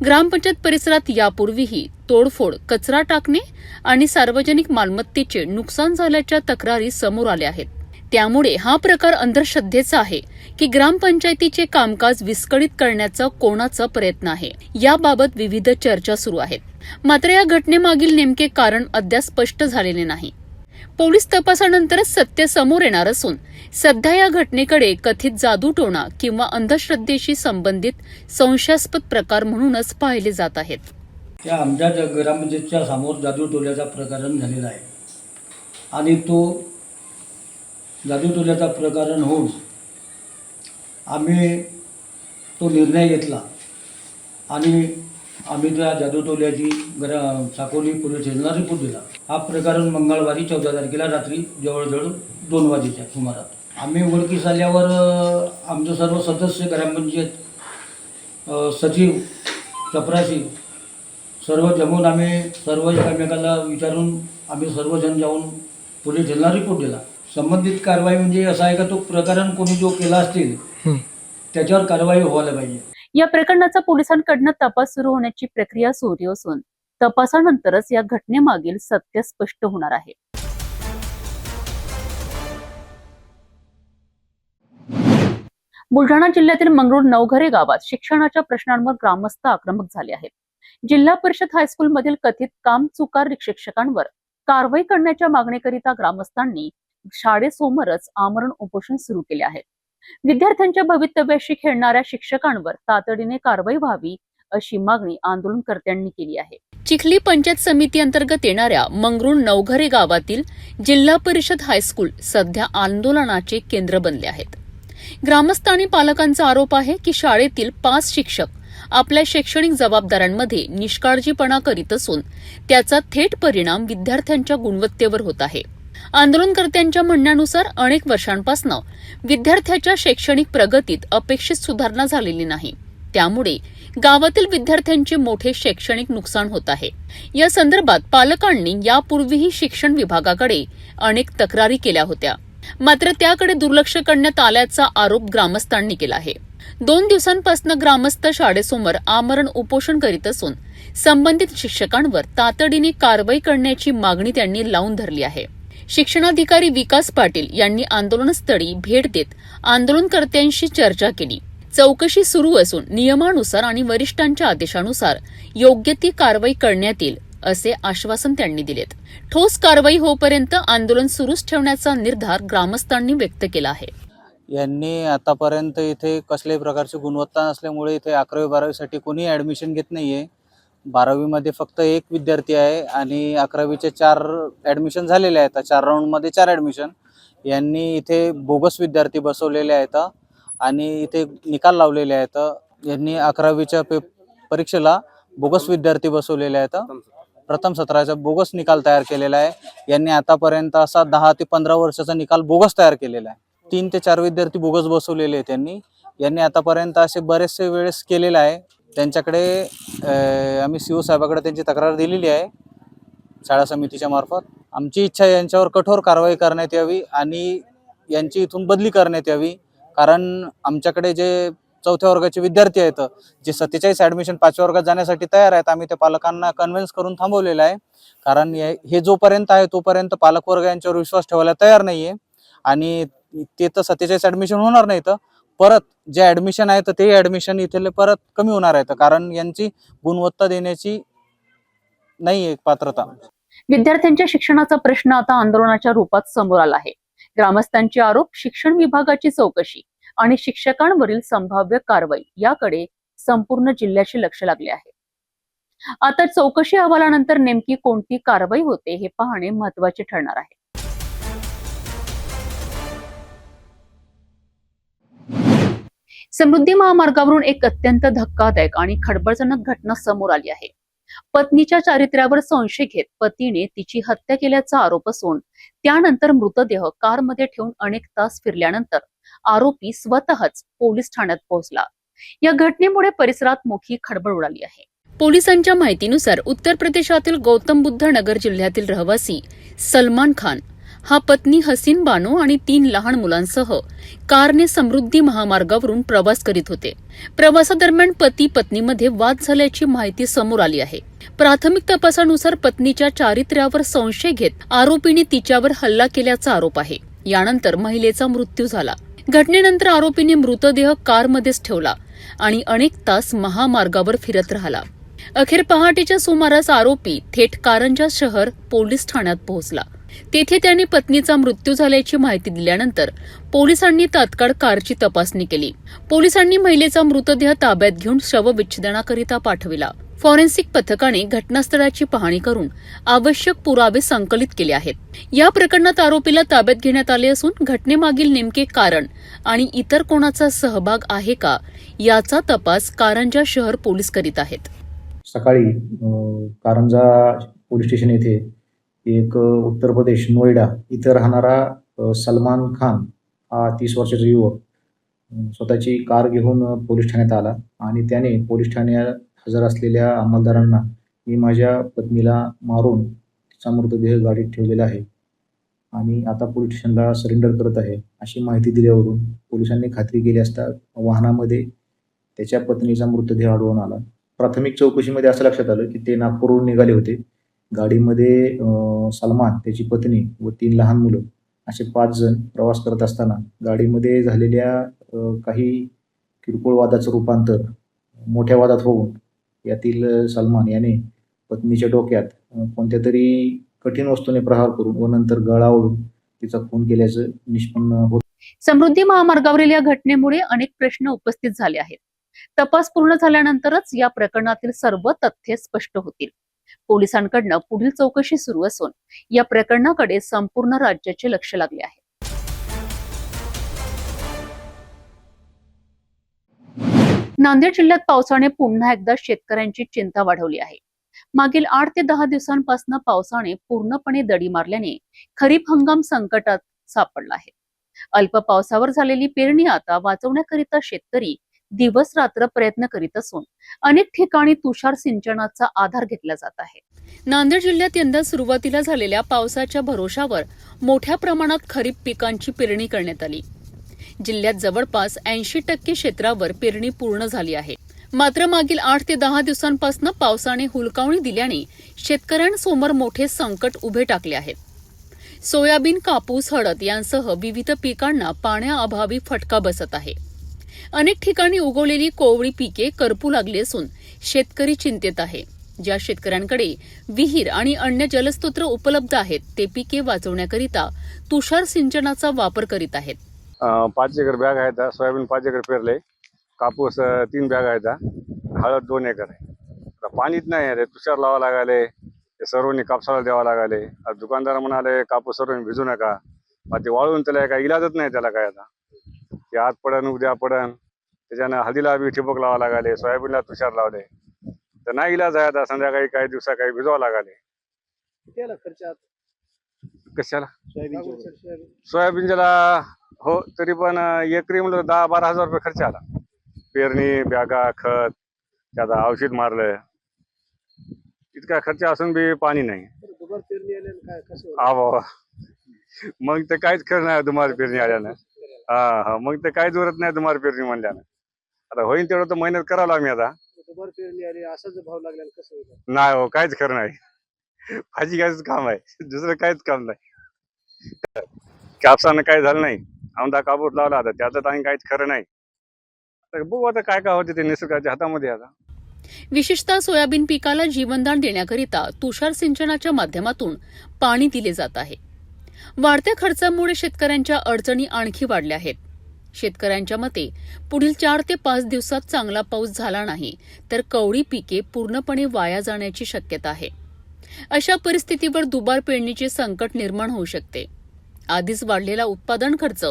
ग्रामपंचायत परिसरात यापूर्वीही तोडफोड, कचरा टाकणे आणि सार्वजनिक मालमत्तेचे नुकसान झाल्याच्या तक्रारी समोर आल्या आहेत. त्यामुळे हा प्रकार अंधश्रद्धेचा आहे की ग्रामपंचायतीचे कामकाज विस्कळीत करण्याचा कोणाचा प्रयत्न आहे, याबाबत विविध चर्चा सुरू आहेत. मात्र या घटनेमागील नेमके कारण अद्याप स्पष्ट झालेले नाही. पोलीस तपासानंतरच सत्य समोर येणार असून सध्या या घटनेकडे कथित जादूटोणा किंवा अंधश्रद्धेशी संबंधित संशयास्पद प्रकार म्हणूनच पाहिले जात आहेत. त्या आमच्या ग्रामपंचायतच्या समोर जादूटोल्याचा प्रकरण झालेला आहे आणि तो जादूटोल्याचा प्रकरण होऊन आम्ही तो निर्णय घेतला आणि आम्ही त्या जादूटोल्याची साकोली पोलीस स्टेशनला रिपोर्ट दिला. हा प्रकरण मंगळवारी 14 तारखेला रात्री जवळजवळ 2 वाजेच्या सुमारास आम्ही उघडकीस आल्यावर आमचं सर्व सदस्य ग्रामपंचायत, सचिव, चपराशी सर्व जमून आम्ही सर्व एकमेकाला विचारून आम्ही सर्वजण जाऊन पोलीस स्टेशनला रिपोर्ट दिला. संबंधित कारवाई म्हणजे असं आहे का तो प्रकरण कोणी जो केला असतील त्याच्यावर कारवाई व्हायला पाहिजे. या प्रकरणाचा पोलिसांकडून तपास सुरू होण्याची प्रक्रिया सुरू असून तपासानंतरच या घटनेमागील सत्य स्पष्ट होणार आहे. बुलढाणा जिल्ह्यातील मंगरूळ नवघरे गावात शिक्षणाच्या प्रश्नांवर ग्रामस्थ आक्रमक झाले आहेत. जिल्हा परिषद हायस्कूलमधील कथित कामचुकार शिक्षकांवर कारवाई करण्याच्या मागणीकरिता ग्रामस्थांनी शाळेसमोरच आमरण उपोषण सुरू केले आहे. विद्यार्थ्यांच्या भवितव्याशी खेळणाऱ्या शिक्षकांवर तातडीने कारवाई व्हावी अशी मागणी आंदोलनकर्त्यांनी केली आहे. चिखली पंचायत समिती अंतर्गत येणाऱ्या मंगरूळ नवघरे गावातील जिल्हा परिषद हायस्कूल सध्या आंदोलनाचे केंद्र बनले आहेत. ग्रामस्थ आणि पालकांचा आरोप आहे की शाळेतील 5 शिक्षक आपल्या शैक्षणिक जबाबदाऱ्यांमध्ये निष्काळजीपणा करीत असून त्याचा थेट परिणाम विद्यार्थ्यांच्या गुणवत्तेवर होत आहे. आंदोलनकर्त्यांच्या म्हणण्यानुसार अनेक वर्षांपासून विद्यार्थ्याच्या शैक्षणिक प्रगतीत अपेक्षित सुधारणा झालेली नाही. त्यामुळे गावातील विद्यार्थ्यांचे मोठे शैक्षणिक नुकसान होत आहे. या संदर्भात पालकांनी यापूर्वीही शिक्षण विभागाकडे अनेक तक्रारी केल्या होत्या, मात्र त्याकडे दुर्लक्ष करण्यात आल्याचा आरोप ग्रामस्थांनी केला आहे. 2 दिवसांपासून ग्रामस्थ शाळेसमोर आमरण उपोषण करीत असून संबंधित शिक्षकांवर तातडीने कारवाई करण्याची मागणी त्यांनी लावून धरली आहे. शिक्षणाधिकारी विकास पाटील यांनी आंदोलनस्थळी भेट देत आंदोलनकर्त्यांशी चर्चा केली. चौकशी सुरू असून नियमानुसार आणि वरिष्ठांच्या आदेशानुसार योग्य ती कारवाई करण्यात येईल असे आश्वासन त्यांनी दिलेत. ठोस कारवाई होईपर्यंत आंदोलन सुरूच ठेवण्याचा निर्धार ग्रामस्थांनी व्यक्त केला आहे. यांनी आतापर्यंत इथे कसल्याही प्रकारची गुणवत्ता नसल्यामुळे इथे 11वी 12वीसाठी कोणी ॲडमिशन घेत नाहीये. 12वीमध्ये फक्त 1 विद्यार्थी आहे आणि 11वीचे 4 ॲडमिशन झालेले आहेत. 4 राऊंडमध्ये 4 ॲडमिशन. यांनी इथे बोगस विद्यार्थी बसवलेले आहेत आणि इथे निकाल लावलेले आहेत. यांनी 11वीच्या परीक्षेला बोगस विद्यार्थी बसवलेले आहेत. प्रथम सत्राचा बोगस निकाल तयार केलेला आहे. यांनी आतापर्यंत असा 10 ते 15 वर्षाचा निकाल बोगस तयार केलेला आहे. 3 ते 4 विद्यार्थी बोगस बसवलेले आहेत यांनी आतापर्यंत असे बरेचसे वेळेस केलेले आहे. त्यांच्याकडे आम्ही CO साहेबाकडे त्यांची तक्रार दिलेली आहे शाळा समितीच्या मार्फत. आमची इच्छा आहे यांच्यावर कठोर कारवाई करण्यात यावी आणि यांची इथून बदली करण्यात यावी. कारण आमच्याकडे जे 4थ्या वर्गाचे विद्यार्थी आहेत जे 47 ॲडमिशन 5व्या वर्गात जाण्यासाठी तयार आहेत, आम्ही त्या पालकांना कन्व्हिन्स करून थांबवलेलं आहे. कारण हे जोपर्यंत आहे तोपर्यंत पालकवर्ग यांच्यावर विश्वास ठेवायला तयार नाही आहे आणि ते तर 47 ॲडमिशन होणार नाही, तर परत जे ॲडमिशन आहे तर ते ॲडमिशन इथले परत कमी होणार आहेत. कारण यांची गुणवत्ता देण्याची नाही आहे पात्रता. विद्यार्थ्यांच्या शिक्षणाचा प्रश्न आता आंदोलनाच्या रूपात समोर आला आहे. ग्रामस्थांचे आरोप, शिक्षण विभागाची चौकशी आणि शिक्षकांवरील संभाव्य कारवाई याकडे संपूर्ण जिल्ह्याचे लक्ष लागले आहे. आता चौकशी अहवालानंतर नेमकी कोणती कारवाई होते हे पाहणे महत्त्वाचे ठरणार आहे. समृद्धी महामार्गावरून एक अत्यंत धक्कादायक आणि खळबळजनक घटना समोर आली आहे. पत्नीच्या चारित्र्यावर संशय घेत पतीने तिची हत्या केल्याचा आरोप असून त्यानंतर मृतदेह कारमध्ये ठेवून अनेक तास फिरल्यानंतर आरोपी स्वतःच पोलीस ठाण्यात पोहोचला. या घटनेमुळे परिसरात मोठी खळबळ उडाली आहे. पोलिसांच्या माहितीनुसार उत्तर प्रदेशातील गौतम बुद्ध नगर जिल्ह्यातील रहिवासी सलमान खान हा पत्नी हसीन बानो आणि 3 लहान मुलांसह कारने समृद्धी महामार्गावरून प्रवास करीत होते. प्रवासादरम्यान पती पत्नीमध्ये वाद झाल्याची माहिती समोर आली आहे. प्राथमिक तपासानुसार पत्नीच्या चारित्र्यावर संशय घेत आरोपीने तिच्यावर हल्ला केल्याचा आरोप आहे. यानंतर महिलेचा मृत्यू झाला. घटनेनंतर आरोपीने मृतदेह कारमध्येच ठेवला आणि अनेक तास महामार्गावर फिरत राहिला. अखेर पहाटेच्या सुमारास आरोपी थेट कारंजा शहर पोलीस ठाण्यात पोहोचला. तेथे त्याने पत्नीचा मृत्यू झाल्याची माहिती दिल्यानंतर पोलिसांनी तात्काळ कारची तपासणी केली. पोलिसांनी महिलेचा मृतदेह ताब्यात घेऊन शवविच्छेदनाकरिता पाठविला. फॉरेन्सिक पथकाने घटनास्थळाची पाहणी करून आवश्यक पुरावे संकलित केले आहेत. या प्रकरणात आरोपीला ताब्यात घेण्यात आले असून घटनेमागील नेमके कारण आणि इतर कोणाचा सहभाग आहे का याचा तपास कारंजा शहर पोलीस करीत आहेत. सकाळी कारंजा पोलीस स्टेशन येथे एक उत्तर प्रदेश नोएडा इथं राहणारा सलमान खान हा 30 वर्षाचा युवक स्वतःची कार घेऊन पोलीस ठाण्यात आला आणि त्याने पोलीस ठाण्यात हजर असलेल्या अंमलदारांना मी माझ्या पत्नीला मारून तिचा मृतदेह गाडीत ठेवलेला आहे आणि आता पोलीस स्टेशनला सरेंडर करत आहे अशी माहिती दिल्यावरून पोलिसांनी खात्री केली असता वाहनामध्ये त्याच्या पत्नीचा मृतदेह आढळून आला. प्राथमिक चौकशीमध्ये असं लक्षात आलं की ते नागपूरहून निघाले होते. गाडीमध्ये सलमान, त्याची पत्नी व 3 लहान मुलं असे 5 जण प्रवास करत असताना गाडीमध्ये झालेल्या काही किरकोळ वादाचं रूपांतर मोठ्या वादात होऊन यातील सलमान याने पत्नीच्या डोक्यात कोणत्या तरी कठीण वस्तूने प्रहार करून व नंतर गळा ओढून तिचा खून केल्याचं निष्पन्न होत. समृद्धी महामार्गावरील या घटनेमुळे अनेक प्रश्न उपस्थित झाले आहेत. तपास पूर्ण झाल्यानंतरच या प्रकरणातील सर्व तथ्ये स्पष्ट होतील. पोलिसांकडून पुढील चौकशी सुरू असून या प्रकरणाकडे संपूर्ण राज्याचे लक्ष लागले आहे. नांदेड जिल्ह्यात पावसाने पुन्हा एकदा शेतकऱ्यांची चिंता वाढवली आहे. मागील 8 ते 10 दिवसांपासून पावसाने पूर्णपणे दडी मारल्याने खरीप हंगाम संकटात सापडला आहे. अल्प पावसावर झालेली पेरणी आता वाचवण्याकरिता शेतकरी दिवस रात्र प्रयत्न करीत असून अनेक ठिकाणी तुषार सिंचनाचा आधार घेतला जात आहे. नांदेड जिल्ह्यात यंदा सुरुवातीला झालेल्या पावसाच्या भरोशावर मोठ्या प्रमाणात खरीप पिकांची पेरणी करण्यात आली. जिल्ह्यात जवळपास 80% क्षेत्रावर पेरणी पूर्ण झाली आहे. मात्र मागील 8 ते 10 दिवसांपासून पावसाने हुलकावणी दिल्याने शेतकऱ्यांसमोर मोठे संकट उभे टाकले आहेत. सोयाबीन, कापूस, हळद यांसह विविध पिकांना पाण्याअभावी फटका बसत आहे. अनेक ठिकाणी उगवलेली कोवळी पिके करपू लागली असून शेतकरी चिंतेत आहे. ज्या शेतकऱ्यांकडे विहीर आणि अन्य जलस्रोत उपलब्ध आहेत ते पिके वाचवण्याकरिता तुषार सिंचनाचा वापर करीत आहेत. 5 एकर बॅग आहेत, सोयाबीन 5 एकर पेरले, कापूस 3 बॅग आहेत, हळद 2 एकर आहे. पाणीच नाही आहे, तुषार लावा लागाले, सर्वांनी कापसाला द्यावा लागाले. दुकानदार म्हणाले कापूस सर्वांनी भिजू नका, मग ते वाळून त्याला काय इलाजच नाही त्याला काय आता ते आज पडन उद्या पडन त्याच्यानं हळदीला बी ठिबक लावा लागले सोयाबीनला तुषार लावले तर नाही इलाज आहे आता संध्याकाळी काही दिवसा काही भिजवा लागले किती आला खर्च आता कशाला सोयाबीनच्या? सोयाबीनला हो तरी पण एकरी म्हणलं 10-12 हजार रुपये खर्च आला पेरणी बॅगा खत त्याचा औषध मारलं इतका खर्च असून बी पाणी नाही दुबार पेरणी आल्यानं काय कसं बाबा मग ते काहीच खरं नाही दुमार पेरणी आल्यानं हा मग ते काहीच उरत नाही दुमार पेरणी म्हणल्यानं आता होईन तेवढं तर मेहनत करावं आम्ही आता दुबार पेरणी आली असाच भाव लागल्यानं कसं होईल? नाही हो काहीच खरं नाही भाजी घ्यायचं काम आहे दुसरं काहीच काम नाही कापसानं काय झालं नाही औंधा कापूस लावला आता त्याचं आणि काहीच खरं नाही तर बघू आता काय काय होते ते निसर्गाच्या हातामध्ये आता विशेषतः सोयाबीन पिकाला जीवनदान देण्याकरिता तुषार सिंचनाच्या माध्यमातून पाणी दिले जात आहे. वाढत्या खर्चामुळे शेतकऱ्यांच्या अडचणी आणखी वाढल्या आहेत. शेतकऱ्यांच्या मते पुढील 4 ते 5 दिवसात चांगला पाऊस झाला नाही तर कवळी पिके पूर्णपणे वाया जाण्याची शक्यता आहे. अशा परिस्थितीवर दुबार पेरणीचे संकट निर्माण होऊ शकते. आधीच वाढलेला उत्पादन खर्च,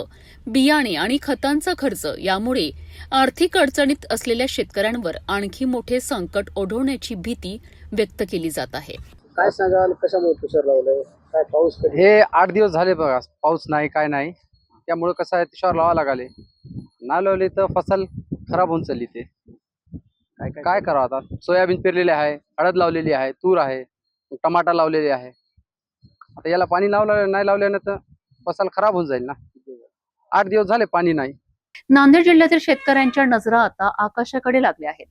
बियाणे आणि खतांचा खर्च यामुळे आर्थिक अडचणीत असलेल्या शेतकऱ्यांवर आणखी मोठे संकट ओढवण्याची भीती व्यक्त केली जात आहे. काय सांगाल कशामुळे तुषार लावलंय काय पाऊस कधी? हे 8 दिवस झाले बघा पाऊस नाही काय नाही त्यामुळे कसं आहे तुषार लावा लागले नाही लावले तर फसल खराब होऊन चालली ते काय करावं आता सोयाबीन पेरलेले आहे हळद लावलेली आहे तूर आहे टमाटा लावलेले आहे आता याला पाणी नाही लावल्यानं तर फसल खराब होऊन जाईल ना 8 दिवस झाले पाणी नाही. नांदेड जिल्ह्यातील शेतकऱ्यांच्या नजरा आता आकाशाकडे लागल्या आहेत.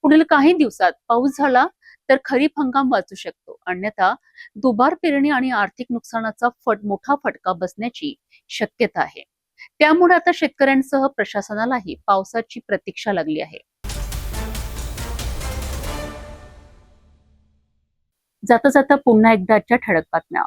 पुढील काही दिवसात पाऊस झाला तर खरीप हंगाम वाचू शकतो, अन्यथा दुबार पेरणी आणि आर्थिक नुकसानाचा मोठा फटका बसण्याची शक्यता आहे. त्यामुळे आता शेतकऱ्यांसह प्रशासनालाही पावसाची प्रतीक्षा लागली आहे. जाता जाता पुन्हा एकदाच्या ठळक बातम्या.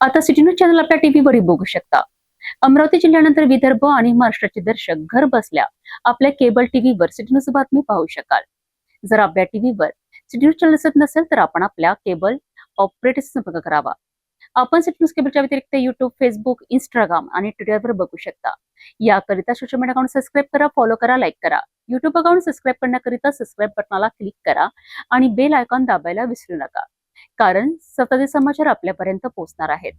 आता सिटी न्यूज चॅनल आपल्या टीव्हीवरही बघू शकता. अमरावती जिल्ह्यानंतर विदर्भ आणि महाराष्ट्राचे दर्शक घर बसल्या आपल्या केबल टीव्हीवर सिटी न्यूज बातमी पाहू शकाल. जर आपल्या टीव्हीवर सिटी न्यूज चॅनल दिसत नसेल तर आपण आपल्या केबल ऑपरेटरशी संपर्क करावा. आपण सिटी न्यूज केबलच्या व्यतिरिक्त युट्यूब, फेसबुक, इंस्टाग्राम आणि ट्विटरवर बघू शकता. याकरिता सोशल मीडिया अकाउंट सबस्क्राईब करा, फॉलो करा, लाईक करा. युट्यूब अकाउंट सबस्क्राईब करण्याकरिता सबस्क्राईब बटनाला क्लिक करा आणि बेल आयकॉन दाबायला विसरू नका, कारण सतत समाचार आपल्यापर्यंत पोहोचणार आहेत.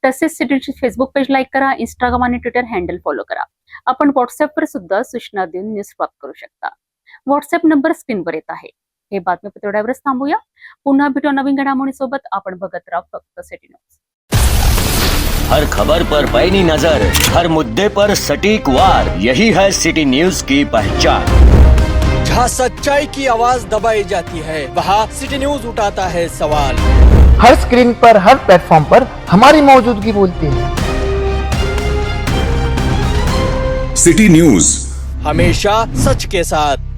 तसेच सिटीची फेसबुक पेज लाईक करा, इंस्टाग्राम आणि ट्विटर हँडल फॉलो करा. आपण व्हॉट्सअपवर सुद्धा सूचना देऊन न्यूज प्राप्त करू शकता. व्हॉट्सअप नंबर स्क्रीनवर येत आहे. हे बातमीपत्र एवढ्यावरच थांबूया. पुन्हा भेटू नवीन घडामोडीसोबत. आपण बघत राहा फक्त सिटी न्यूज. हर खबर पर पैनी नजर, हर मुद्दे पर सटीक वार, यही है सिटी न्यूज की पहचान. जहाँ सच्चाई की आवाज दबाई जाती है वहाँ सिटी न्यूज उठाता है सवाल. हर स्क्रीन पर, हर प्लेटफॉर्म पर हमारी मौजूदगी बोलती है. सिटी न्यूज हमेशा सच के साथ.